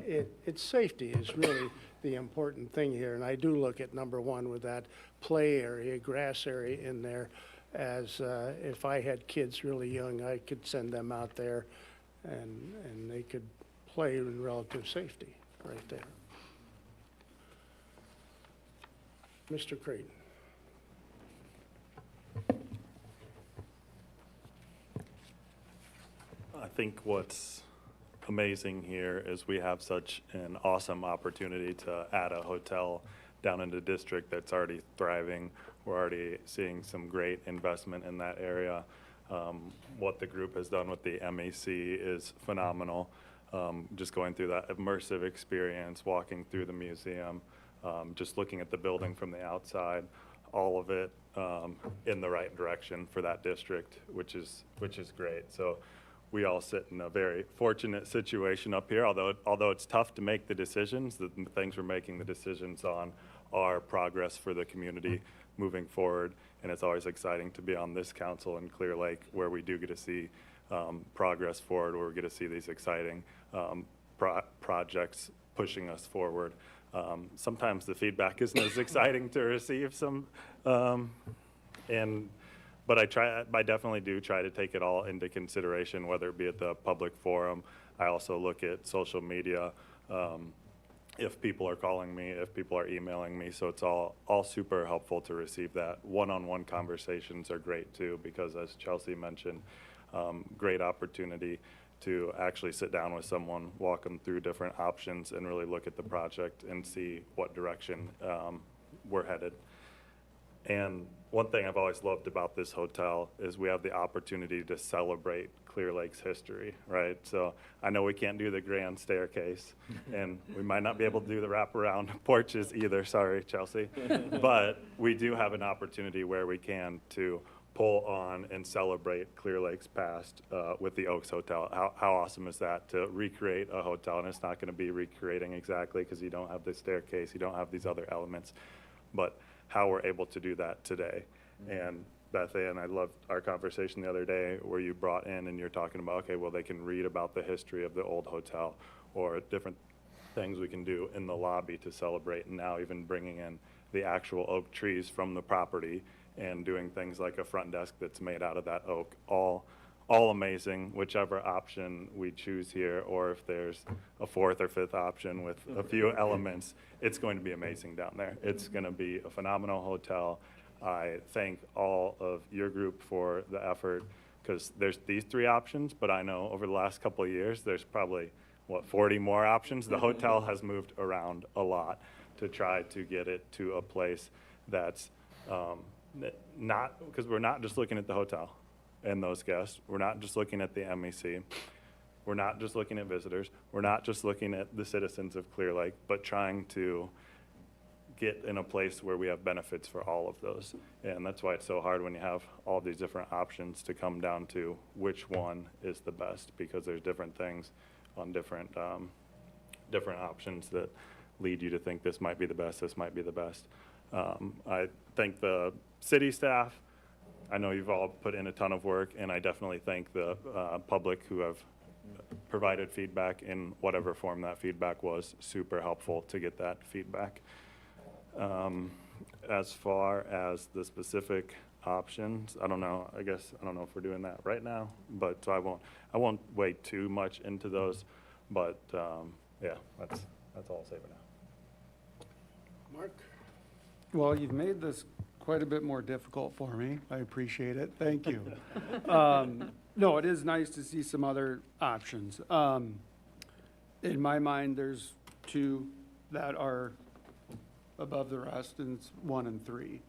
it's safety is really the important thing here. And I do look at number 1 with that play area, grass area in there, as if I had kids really young, I could send them out there and they could play in relative safety right there. Mr. Creighton. I think what's amazing here is we have such an awesome opportunity to add a hotel down in the district that's already thriving. We're already seeing some great investment in that area. What the group has done with the MEC is phenomenal. Just going through that immersive experience, walking through the museum, just looking at the building from the outside, all of it in the right direction for that district, which is great. So we all sit in a very fortunate situation up here, although it's tough to make the decisions. The things we're making the decisions on are progress for the community moving forward, and it's always exciting to be on this council in Clear Lake, where we do get to see progress forward, where we get to see these exciting projects pushing us forward. Sometimes the feedback isn't as exciting to receive but I definitely do try to take it all into consideration, whether it be at the public forum. I also look at social media, if people are calling me, if people are emailing me, so it's all super helpful to receive that. One-on-one conversations are great too, because as Chelsea mentioned, great opportunity to actually sit down with someone, walk them through different options, and really look at the project and see what direction we're headed. And one thing I've always loved about this hotel is we have the opportunity to celebrate Clear Lake's history, right? So I know we can't do the grand staircase, and we might not be able to do the wraparound porches either, sorry, Chelsea. But we do have an opportunity where we can to pull on and celebrate Clear Lake's past with the Oaks Hotel. How awesome is that, to recreate a hotel? And it's not going to be recreating exactly, because you don't have the staircase, you don't have these other elements, but how we're able to do that today. And Beth Ann, I loved our conversation the other day where you brought in and you're talking about, okay, well, they can read about the history of the old hotel, or different things we can do in the lobby to celebrate, and now even bringing in the actual oak trees from the property and doing things like a front desk that's made out of that oak. All amazing, whichever option we choose here, or if there's a 4th or 5th option with a few elements, it's going to be amazing down there. It's going to be a phenomenal hotel. I thank all of your group for the effort because there's these three options, but I know over the last couple of years, there's probably, 40 more options? The hotel has moved around a lot to try to get it to a place that's not, because we're not just looking at the hotel and those guests. We're not just looking at the MEC. We're not just looking at visitors. We're not just looking at the citizens of Clear Lake, but trying to get in a place where we have benefits for all of those. And that's why it's so hard when you have all these different options to come down to which one is the best, because there's different things on different options that lead you to think this might be the best, this might be the best. I thank the city staff. I know you've all put in a ton of work, and I definitely thank the public who have provided feedback in whatever form that feedback was. Super helpful to get that feedback. As far as the specific options, I don't know if we're doing that right now, but so I won't wade too much into those, but yeah, that's all I'll say for now. Mark? Well, you've made this quite a bit more difficult for me. I appreciate it. Thank you. No, it is nice to see some other options. In my mind, there's two that are above the rest, and it's 1 and 3.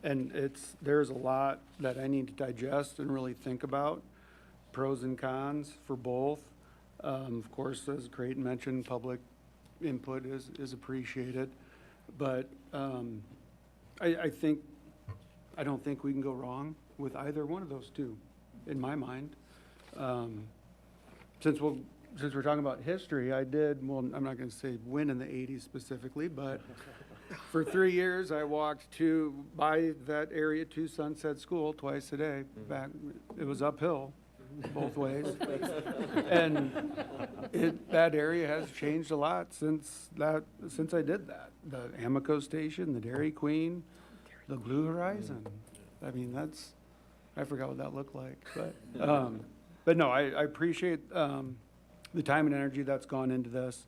And there's a lot that I need to digest and really think about, pros and cons for both. Of course, as Creighton mentioned, public input is appreciated, but I don't think we can go wrong with either one of those two, in my mind. Since we're talking about history, I'm not going to say when in the 80s specifically, but for 3 years, I walked by that area to Sunset School twice a day. Back, it was uphill both ways. And that area has changed a lot since I did that. The Amico Station, the Dairy Queen, the Blue Horizon. I mean, I forgot what that looked like. But no, I appreciate the time and energy that's gone into this.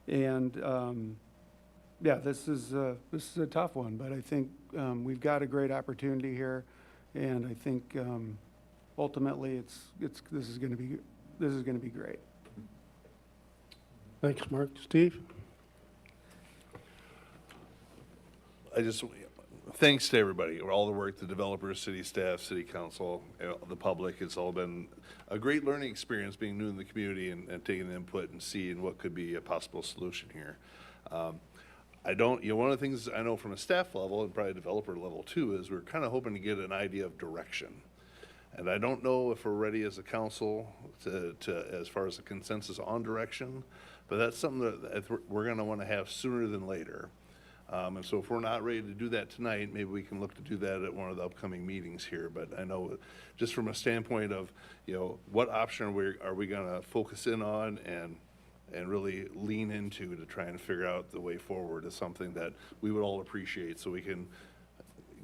And yeah, this is a tough one, but I think we've got a great opportunity here, and I think ultimately this is going to be great. Thanks, Mark. Steve? Thanks to everybody, all the work, the developers, city staff, city council, the public. It's all been a great learning experience being new in the community and taking the input and seeing what could be a possible solution here. One of the things I know from a staff level and probably developer level too is we're kind of hoping to get an idea of direction. And I don't know if we're ready as a council to as far as a consensus on direction, but that's something that we're going to want to have sooner than later. And so if we're not ready to do that tonight, maybe we can look to do that at one of the upcoming meetings here. But I know just from a standpoint of, what option are we going to focus in on and really lean into to try and figure out the way forward is something that we would all appreciate so we can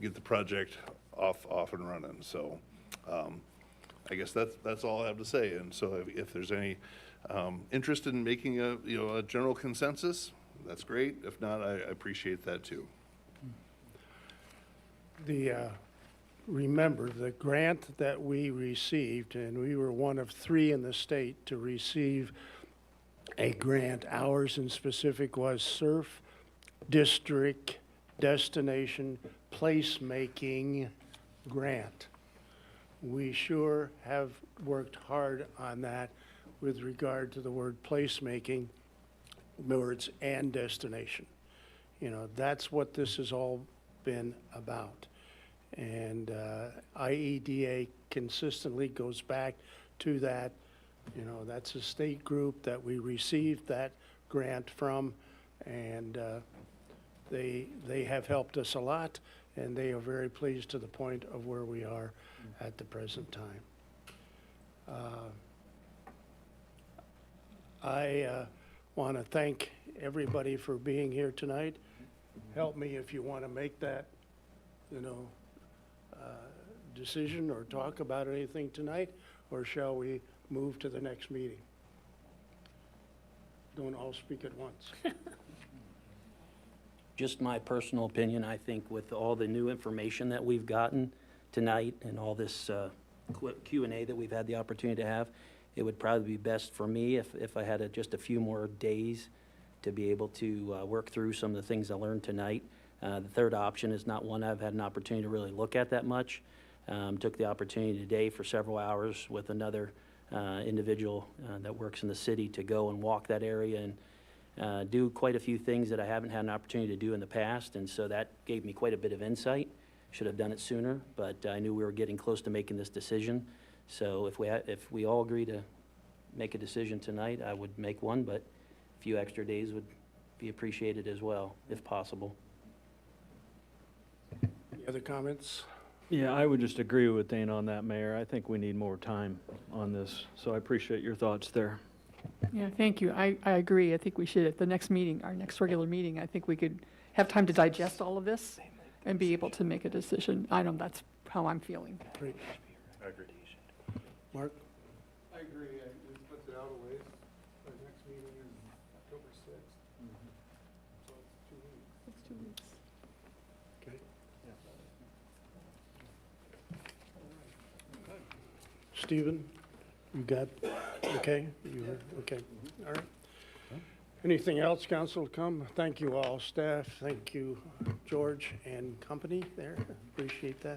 get the project off and running. So I guess that's all I have to say. And so if there's any interest in making a general consensus, that's great. If not, I appreciate that too. Remember, the grant that we received, and we were one of 3 in the state to receive a grant. Ours in specific was Surf District Destination Placemaking Grant. We sure have worked hard on that with regard to the word placemaking, words and destination. That's what this has all been about. And IEDA consistently goes back to that. That's a state group that we received that grant from, and they have helped us a lot, and they are very pleased to the point of where we are at the present time. I want to thank everybody for being here tonight. Help me if you want to make that, decision or talk about anything tonight, or shall we move to the next meeting? Don't all speak at once. Just my personal opinion, I think with all the new information that we've gotten tonight and all this Q&A that we've had the opportunity to have. It would probably be best for me if I had just a few more days to be able to work through some of the things I learned tonight. The third option is not one I've had an opportunity to really look at that much. Took the opportunity today for several hours with another individual that works in the city to go and walk that area and do quite a few things that I haven't had an opportunity to do in the past, and so that gave me quite a bit of insight. Should have done it sooner, but I knew we were getting close to making this decision. So if we all agree to make a decision tonight, I would make one, but a few extra days would be appreciated as well, if possible. Any other comments? Yeah, I would just agree with Dana on that, Mayor. I think we need more time on this, so I appreciate your thoughts there. Yeah, thank you. I agree. I think we should, at the next meeting, our next regular meeting, I think we could have time to digest all of this and be able to make a decision. I know that's how I'm feeling. Great. I agree. Mark? I agree. We put it out a ways. Our next meeting is October 6th. So it's 2 weeks. It's 2 weeks. Okay. Stephen, you got, okay? You heard, okay, all right. Anything else, council, to come? Thank you all, staff, thank you, George and company there, appreciate that.